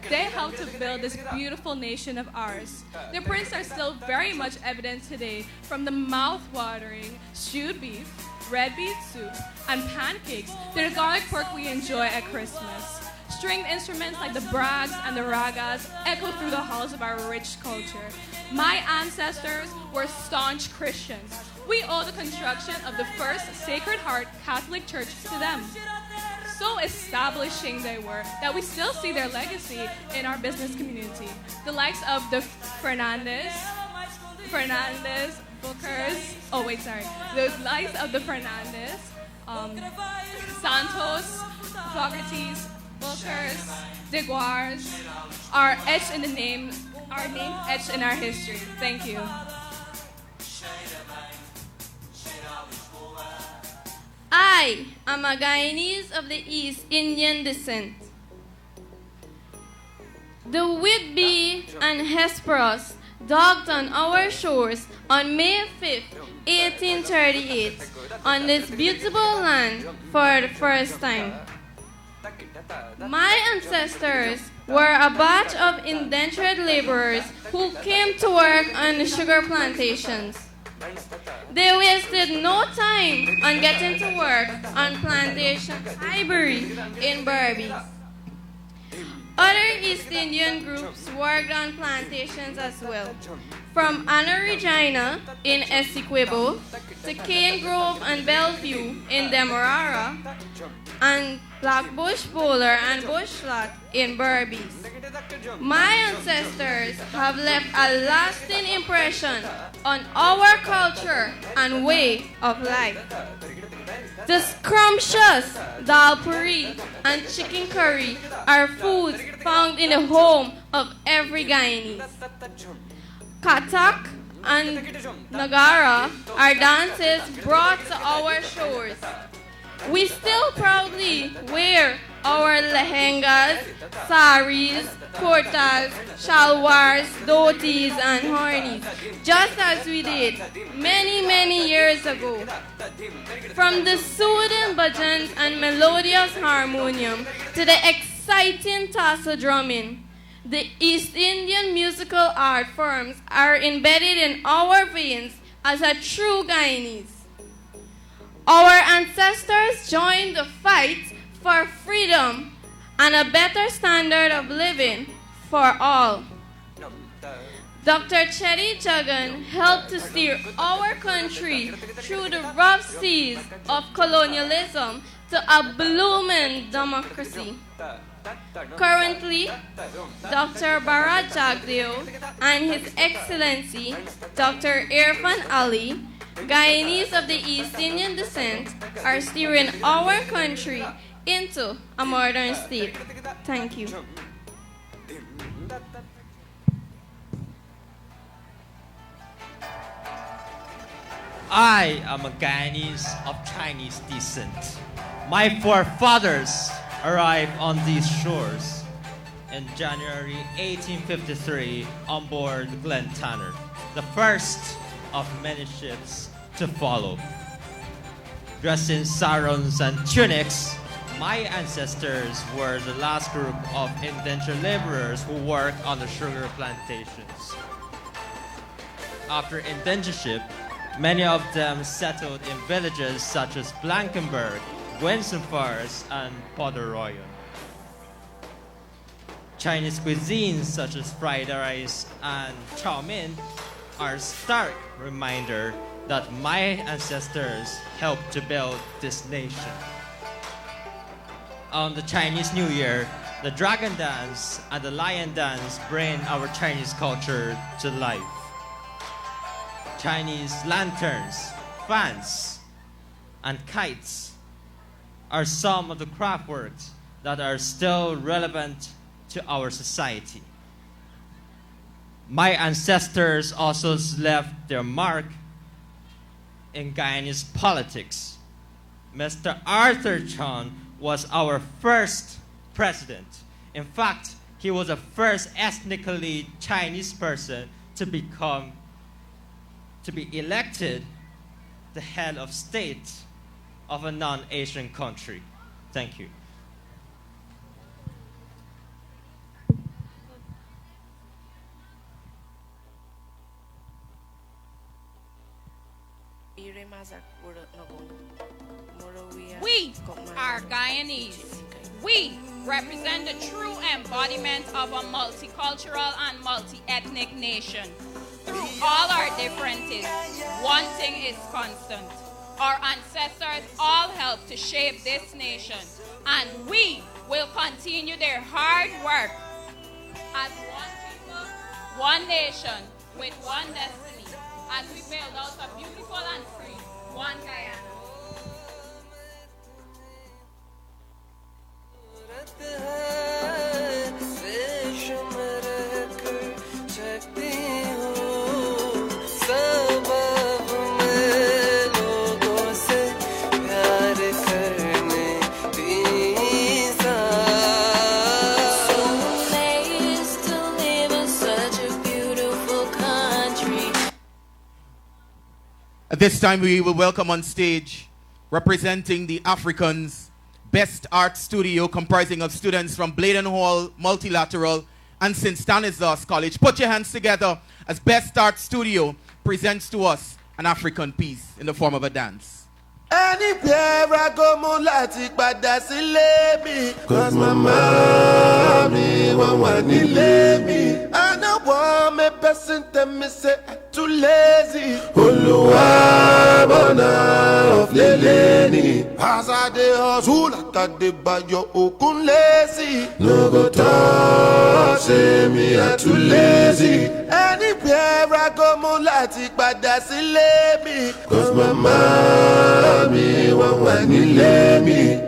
They helped to build this beautiful nation of ours. Their prints are still very much evident today, from the mouth-watering stewed beef, red beet soup, and pancakes to the garlic pork we enjoy at Christmas. Stringed instruments like the brags and the ragas echo through the halls of our rich culture. My ancestors were staunch Christians. We owe the construction of the first Sacred Heart Catholic Church to them. So establishing they were that we still see their legacy in our business community. The likes of the Fernandez, Bookers, the likes of the Fernandez, Santos, Fogartys, Bookers, Deguars are etched in the name, our names etched in our history. Thank you.
I am a Guyanese of the East Indian descent. The Whitby and Hesperus docked on our shores on May 5th, 1838, on this beautiful land for the first time. My ancestors were a batch of indentured laborers who came to work on the sugar plantations. They wasted no time on getting to work on plantation Highbury in Berbice. Other East Indian groups worked on plantations as well, from Anna Regina in Essequibo to Cane Grove and Bellevue in Demerara, and Blackbush Bowler and Bushlot in Berbice. My ancestors have left a lasting impression on our culture and way of life. The scrumptious dal puri and chicken curry are foods found in the home of every Guyanese. Katak and Nagara are dances brought to our shores. We still proudly wear our lehengas, saris, kurtas, shalwars, dhotis, and harnis, just as we did many years ago. From the soothing bhajans and melodious harmonium to the exciting tassel drumming, the East Indian musical art forms are embedded in our veins as a true Guyanese. Our ancestors joined the fight for freedom and a better standard of living for all. Dr. Chetty Jagan helped to steer our country through the rough seas of colonialism to a blooming democracy. Currently, Dr. Bharat Jagdeo and His Excellency Dr. Irfan Ali, Guyanese of the East Indian descent, are steering our country into a modern state. Thank you.
I am a Guyanese of Chinese descent. My forefathers arrived on these shores in January 1853 on board the Glen Tanner, the first of many ships to follow. Dressed in sarongs and tunics, my ancestors were the last group of indentured laborers who worked on the sugar plantations. After indentureship, many of them settled in villages such as Blankenberg, Gwensenfars, and Poderoyon. Chinese cuisines such as fried rice and chow mein are a stark reminder that my ancestors helped to build this nation. On the Chinese New Year, the dragon dance and the lion dance bring our Chinese culture to life. Chinese lanterns, fans, and kites are some of the craft works that are still relevant to our society. My ancestors also left their mark in Guyanese politics. Mr. Arthur Chon was our first president. In fact, he was the first ethnically Chinese person to be elected the head of state of a non-Asian country. Thank you.
We are Guyanese. We represent the true embodiment of a multicultural and multi-ethnic nation. Through all our differences, one thing is constant. Our ancestors all helped to shape this nation, and we will continue their hard work as one people, one nation, with one destiny, as we build out a beautiful and free one Guyana.
At this time, we will welcome on stage, representing the Africans, Best Art Studio, comprising of students from Bladen Hall, Multilateral, and St. Stanislaus College. Put your hands together as Best Art Studio presents to us an African piece in the form of a dance.
Anywhere I go, mo láti padà sílé mi. 'Cause my mommy won't want to leave me. I know one me person tell me say I'm too lazy. Olúwa bọ̀nà of leleni. As I dey hustle, like I dey buy your okun lazy. No go talk, say me I'm too lazy. Anywhere I go, mo láti padà sílé mi. 'Cause my mommy won't want to leave me.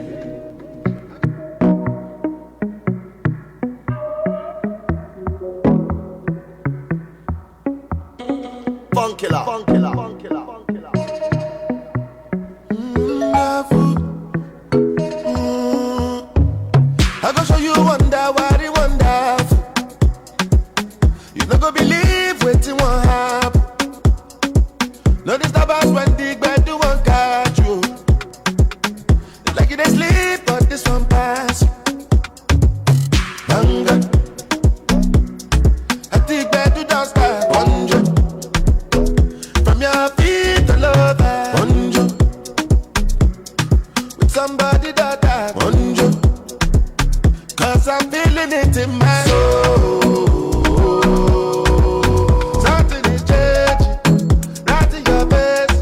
Funkilla. I go show you wonder what it wonderful. You not go believe what you want happen. No disturbance when the bed do one catch you. It's like you dey sleep, but this one pass you. Hunger. I think bed do don't start. Wonder. From your feet all over. Wonder. With somebody that I wonder. 'Cause I'm feeling it in my soul. Something is changing. Right in your face.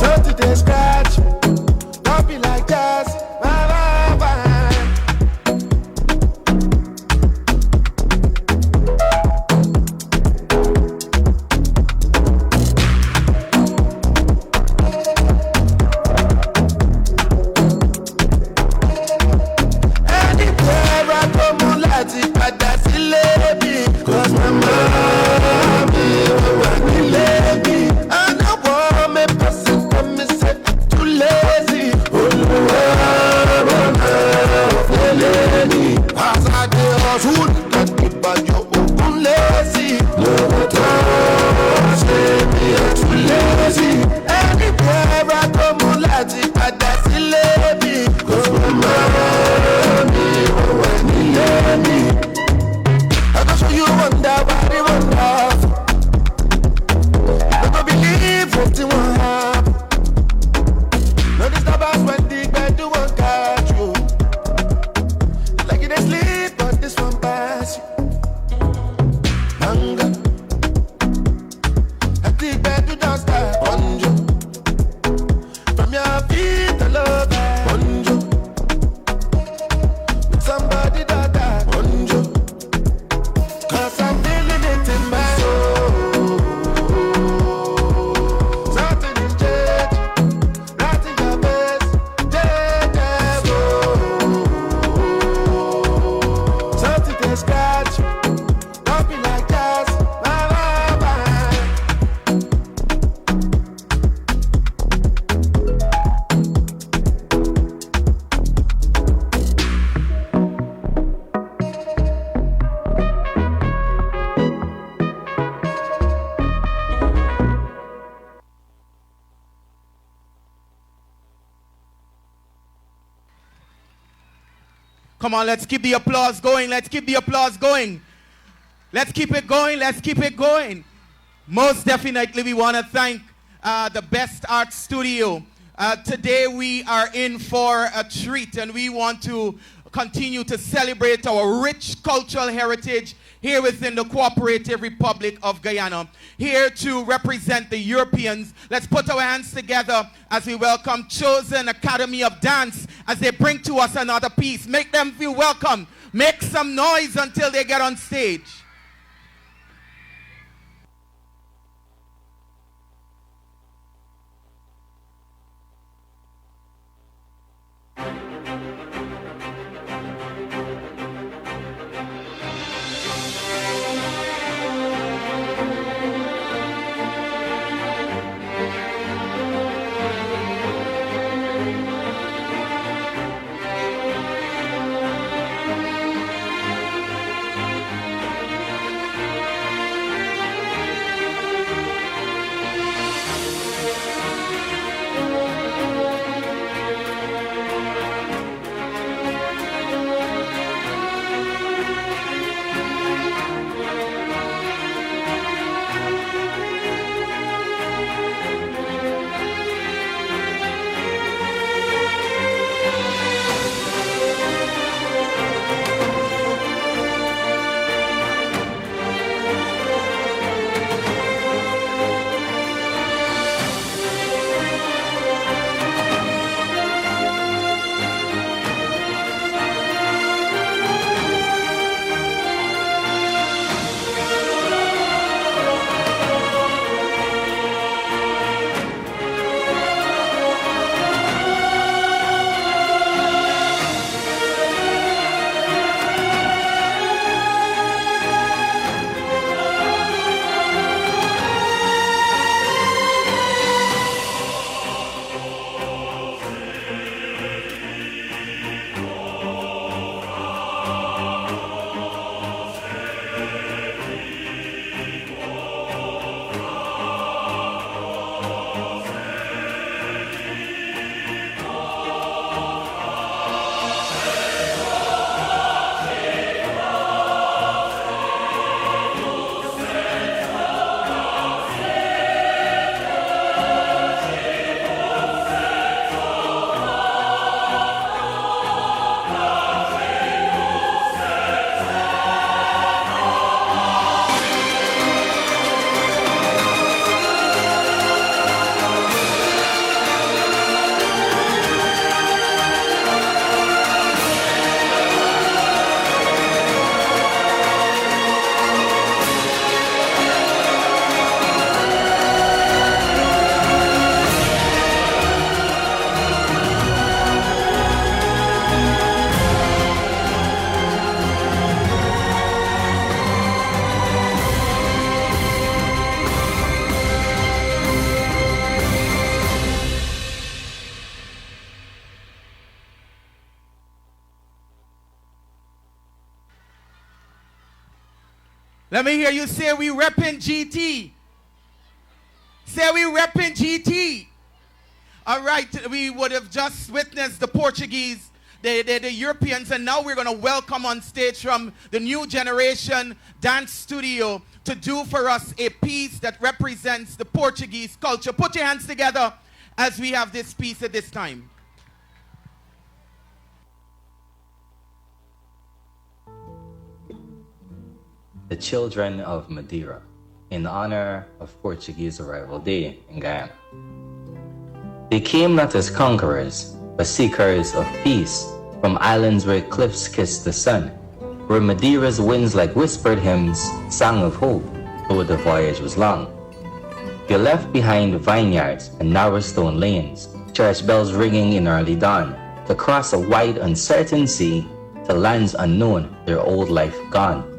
Something they scratch. Don't be like that. Bye, bye, bye. Anywhere I go, mo láti padà sílé mi. 'Cause my mommy won't want to leave me. I know what me person tell me say I'm too lazy. Olúwa bọ̀nà of leleni. As I dey hustle, I dey buy your okun lazy. No go talk, say me I'm too lazy. Anywhere I go, mo láti padà sílé mi. 'Cause my mommy won't want to leave me. I go show you wonder what it wonderful. You don't believe what you want happen. No disturbance when the bed do one catch you. It's like you dey sleep, but this one pass you. Hunger. I think bed do don't start. Wonder. From your feet all over. Wonder. With somebody that I wonder. 'Cause I'm feeling it in my soul. Something is changing. Right in your face. Something they scratch. Don't be like that. Bye, bye, bye.
Come on, let's keep the applause going. Let's keep the applause going. Let's keep it going. Let's keep it going. Most definitely, we want to thank the Best Art Studio. Today, we are in for a treat, and we want to continue to celebrate our rich cultural heritage here within the Cooperative Republic of Guyana. Here to represent the Europeans. Let's put our hands together as we welcome Chosen Academy of Dance as they bring to us another piece. Make them feel welcome. Make some noise until they get on stage. Let me hear you say we reppin' GT. Say we reppin' GT. All right, we would have just witnessed the Portuguese, the Europeans, and now we're going to welcome on stage from the new generation dance studio to do for us a piece that represents the Portuguese culture. Put your hands together as we have this piece at this time.
The children of Madeira, in honor of Portuguese arrival day in Guyana. They came not as conquerors, but seekers of peace, from islands where cliffs kiss the sun, where Madeira's winds like whispered hymns sang of hope, though the voyage was long. They left behind vineyards and narrow stone lanes, church bells ringing in early dawn, to cross a wide uncertain sea to lands unknown, their old life gone.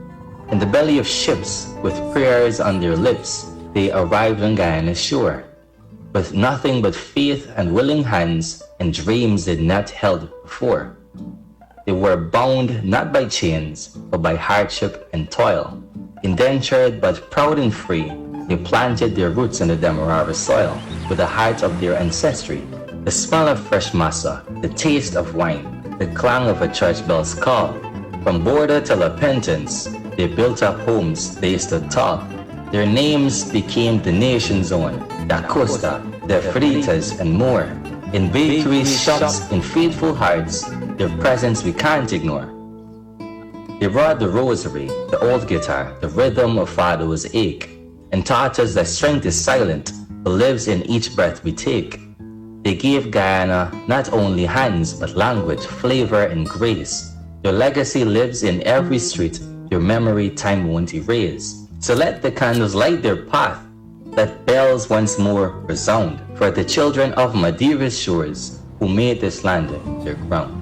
In the belly of ships, with prayers on their lips, they arrived on Guyana's shore, with nothing but faith and willing hands and dreams they'd not held before. They were bound not by chains, but by hardship and toil. Indentured but proud and free, they planted their roots in the Demerara soil, with the heart of their ancestry. The smell of fresh masa, the taste of wine, the clang of a church bell's call. From border to La Penitence, they built up homes, they stood tall. Their names became the nation's own, Da Costa, the Fritas, and more. In bakeries, shops, in faithful hearts, their presence we can't ignore. They brought the rosary, the old guitar, the rhythm of Fado's ache, and taught us that strength is silent, but lives in each breath we take. They gave Guyana not only hands, but language, flavor, and grace. Their legacy lives in every street, your memory time won't erase. So let the candles light their path, let bells once more resound for the children of Madeira's shores who made this land their crown.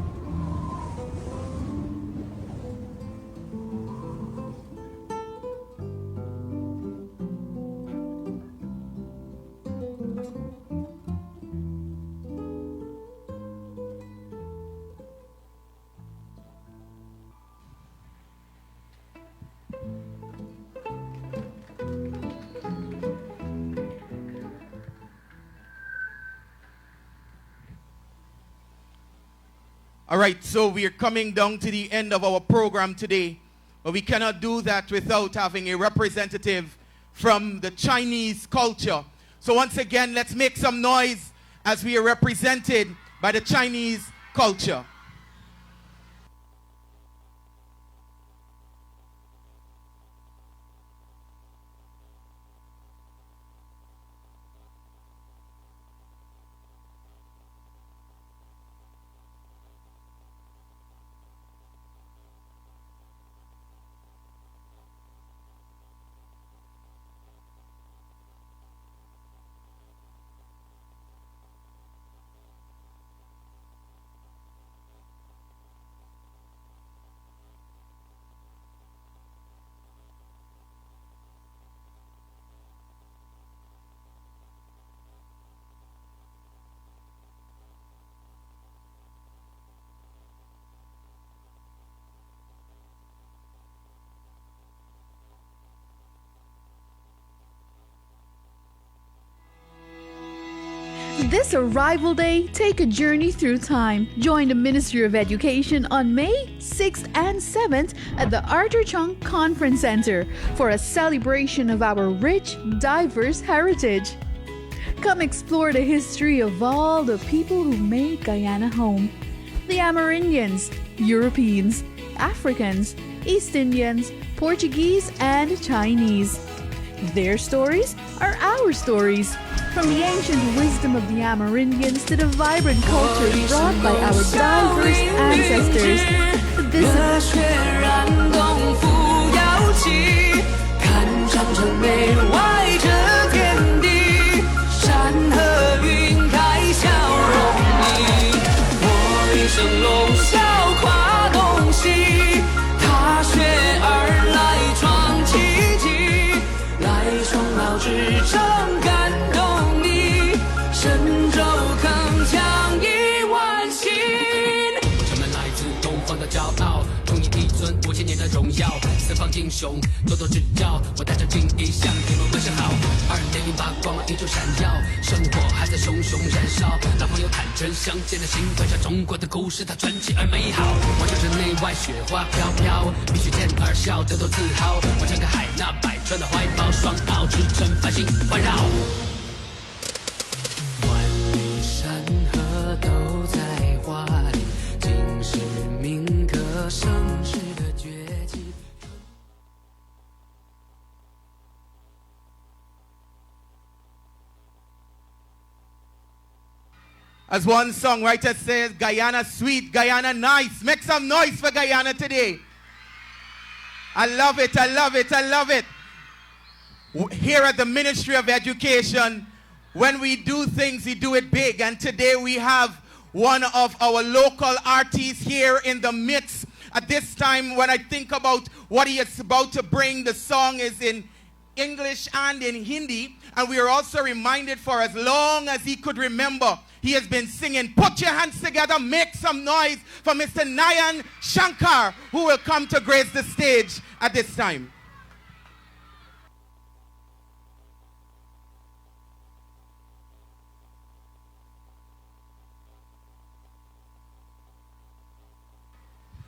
All right, so we are coming down to the end of our program today, but we cannot do that without having a representative from the Chinese culture. So once again, let's make some noise as we are represented by the Chinese culture.
This Arrival Day, take a journey through time. Join the Ministry of Education on May 6th and 7th at the Arthur Chung Conference Center for a celebration of our rich, diverse heritage. Come explore the history of all the people who made Guyana home. The Amerindians, Europeans, Africans, East Indians, Portuguese, and Chinese. Their stories are our stories. From the ancient wisdom of the Amerindians to the vibrant culture brought by our diverse ancestors. This
5000年的荣耀，四方英雄多多指教，我带着敬意向你们问声好。2008光芒依旧闪耀，生活还在熊熊燃烧，老朋友坦诚相见的心，分享中国的故事，它传奇而美好。我就是内外雪花飘飘，必须见而笑，得多自豪。我像个海纳百川的怀抱，双奥之城繁星环绕。万里山河都在画里，尽是铭刻盛世的崛起。
As one songwriter says, Guyana sweet, Guyana nice. Make some noise for Guyana today. I love it, I love it, I love it. Here at the Ministry of Education, when we do things, we do it big. And today we have one of our local artists here in the midst. At this time, when I think about what he is about to bring, the song is in English and in Hindi. And we are also reminded for as long as he could remember, he has been singing. Put your hands together, make some noise for Mr. Nayan Shankar, who will come to grace the stage at this time.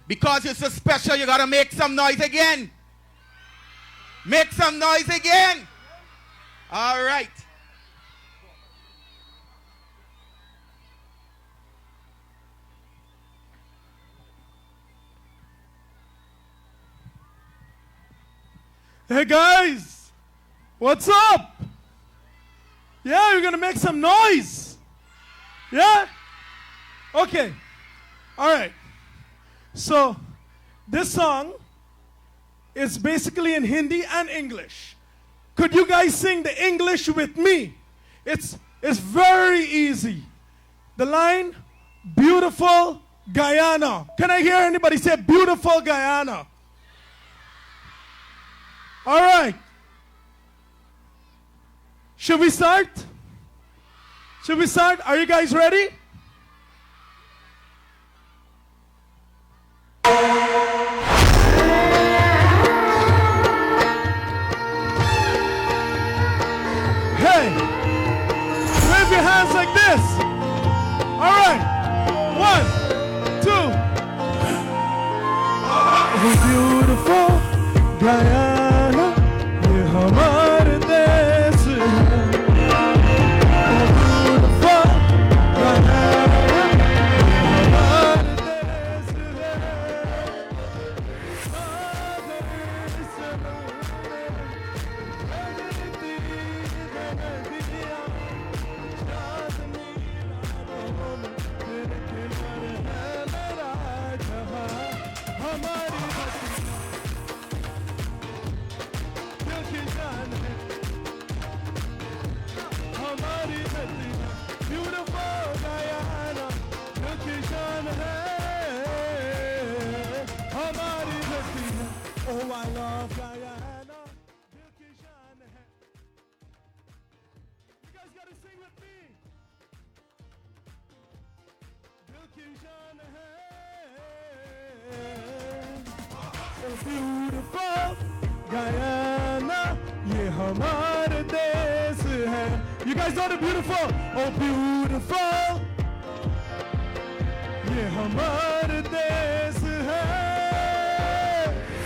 Because you're so special, you gotta make some noise again. Make some noise again. All right.
Hey guys, what's up? Yeah, you're gonna make some noise. Yeah? Okay. All right. So, this song is basically in Hindi and English. Could you guys sing the English with me? It's very easy. The line, beautiful Guyana. Can I hear anybody say beautiful Guyana? All right. Should we start? Should we start? Are you guys ready? Hey, wave your hands like this. All right. 1, 2. Oh, beautiful Guyana, ye hamare desh hai. Oh, beautiful Guyana, ye hamare desh Oh, I love Guyana. You guys gotta sing with me. Oh, beautiful Guyana, ye hamare desh hai. You guys know the beautiful? Oh, beautiful, ye hamare desh hai.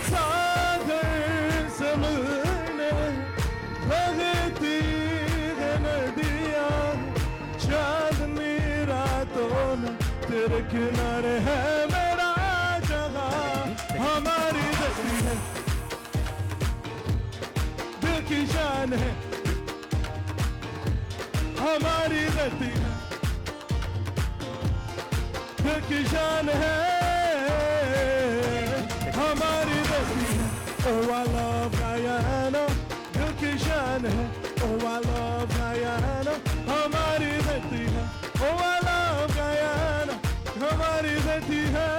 Sagar samne bhagti hai nadiyan, chandni raaton mein tere kinare hai mera jagah. Hamari धरती है, दिल की शान है. हमारी धरती है, दिल की शान है. हमारी धरती है. Oh, I love Guyana. दिल की शान है. Oh, I love Guyana. हमारी धरती है. Oh, I love Guyana. हमारी धरती है.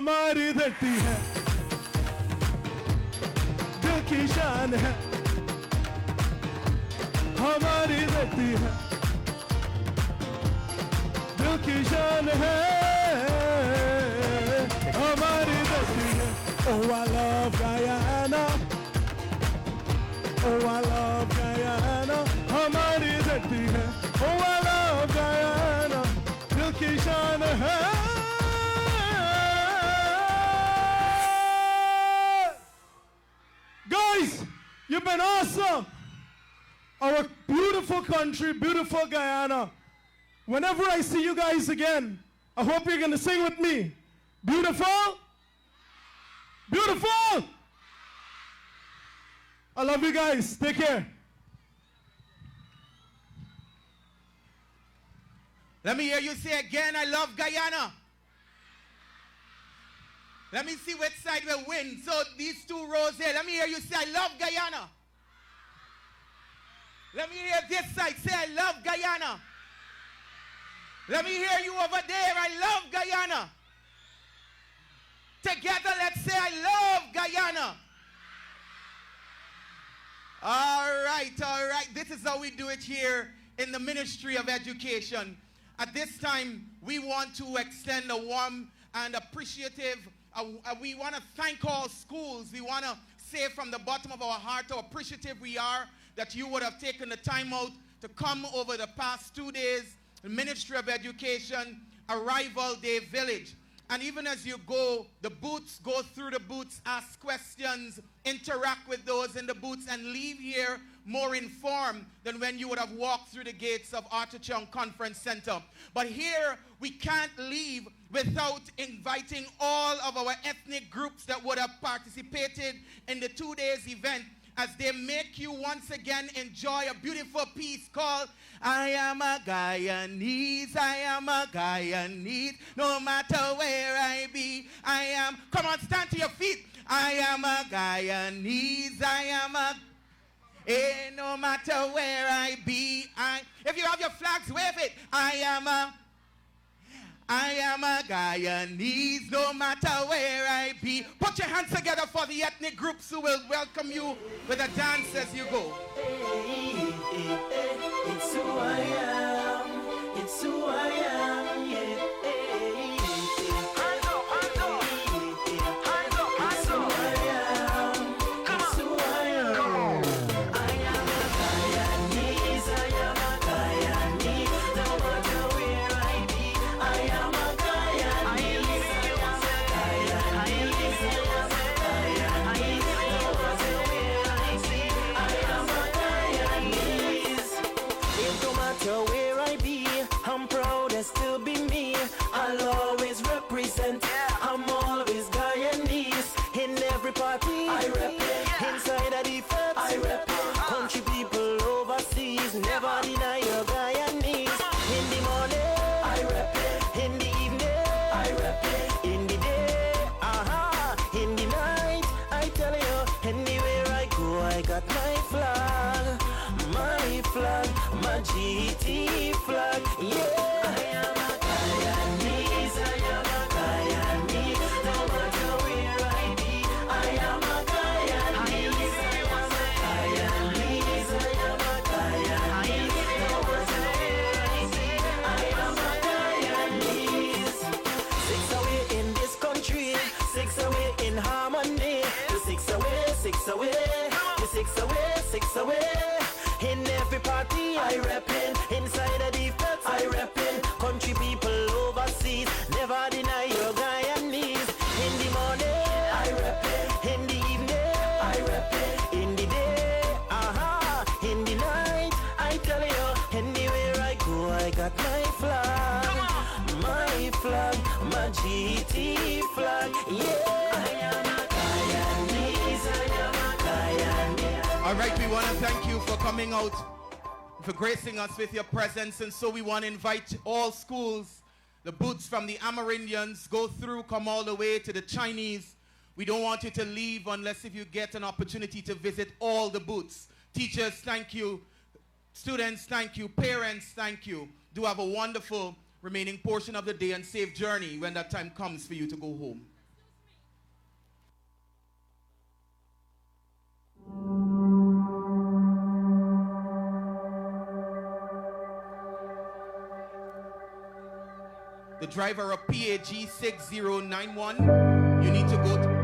हमारी धरती है, दिल की शान है, हमारी धरती है, दिल की शान है, हमारी धरती है. Oh, I love Guyana. Oh, I love Guyana. हमारी धरती है. Oh, I love Guyana. दिल की शान है. Guys, you've been awesome. Our beautiful country, beautiful Guyana. Whenever I see you guys again, I hope you're going to sing with me. Beautiful. Beautiful. I love you guys. Take care.
Let me hear you say again, I love Guyana. Let me see which side will win. So these two rows here, let me hear you say, I love Guyana. Let me hear this side say, I love Guyana. Let me hear you over there, I love Guyana. Together, let's say, I love Guyana. All right. This is how we do it here in the Ministry of Education. At this time, we want to extend a warm and appreciative, we want to thank all schools. We want to say from the bottom of our heart how appreciative we are that you would have taken the time out to come over the past 2 days, the Ministry of Education, Arrival Day Village. And even as you go, the booths, go through the booths, ask questions, interact with those in the booths, and leave here more informed than when you would have walked through the gates of Arthur Chung Conference Center. But here, we can't leave without inviting all of our ethnic groups that would have participated in the 2 days event as they make you once again enjoy a beautiful piece called I Am a Guyanese, I Am a Guyanese, no matter where I be, I am, come on, stand to your feet, I am a Guyanese, I am a, no matter where I be, if you have your flags, wave it, I am a Guyanese, no matter where I be. Put your hands together for the ethnic groups who will welcome you with a dance as you go.
It's who I am, it's who I am, yeah. Hands up, hands up, hands up, hands up. It's who I am, come on. I am a Guyanese, I am a Guyanese, no matter where I be. I am a Guyanese, I am a Guyanese, no matter where I see. I am a Guyanese. It don't matter where I be, I'm proud as still be me. I'll always represent, I'm always Guyanese. In every party, I rep it. Inside of the feds, I rep it. Country people overseas, never deny your Guyanese. In the morning, I rep it. In the evening, I rep it. In the day, in the night, I tell you, anywhere I go, I got my flag, my GT flag, yeah. I am a Guyanese, I am a Guyanese, no matter where I be. I am a Guyanese, I am a Guyanese, I am a Guyanese, no matter where I be. I am a Guyanese. 6 away in this country, 6 away in harmony. The 6 away, 6 away, the 6 away, 6 away. In every party I reppin', inside of the feds I reppin'. Country people overseas, never deny your Guyanese. In the morning I reppin', in the evening I reppin', in the day, in the night I tell you, anywhere I go I got my flag, my GT flag, yeah. I am a Guyanese, I am a Guyanese.
All right, we want to thank you for coming out, for gracing us with your presence. And so we want to invite all schools, the booths from the Amerindians, go through, come all the way to the Chinese. We don't want you to leave unless if you get an opportunity to visit all the booths. Teachers, thank you. Students, thank you. Parents, thank you. Do have a wonderful remaining portion of the day and safe journey when that time comes for you to go home. the driver of PAG 6091. You need to go to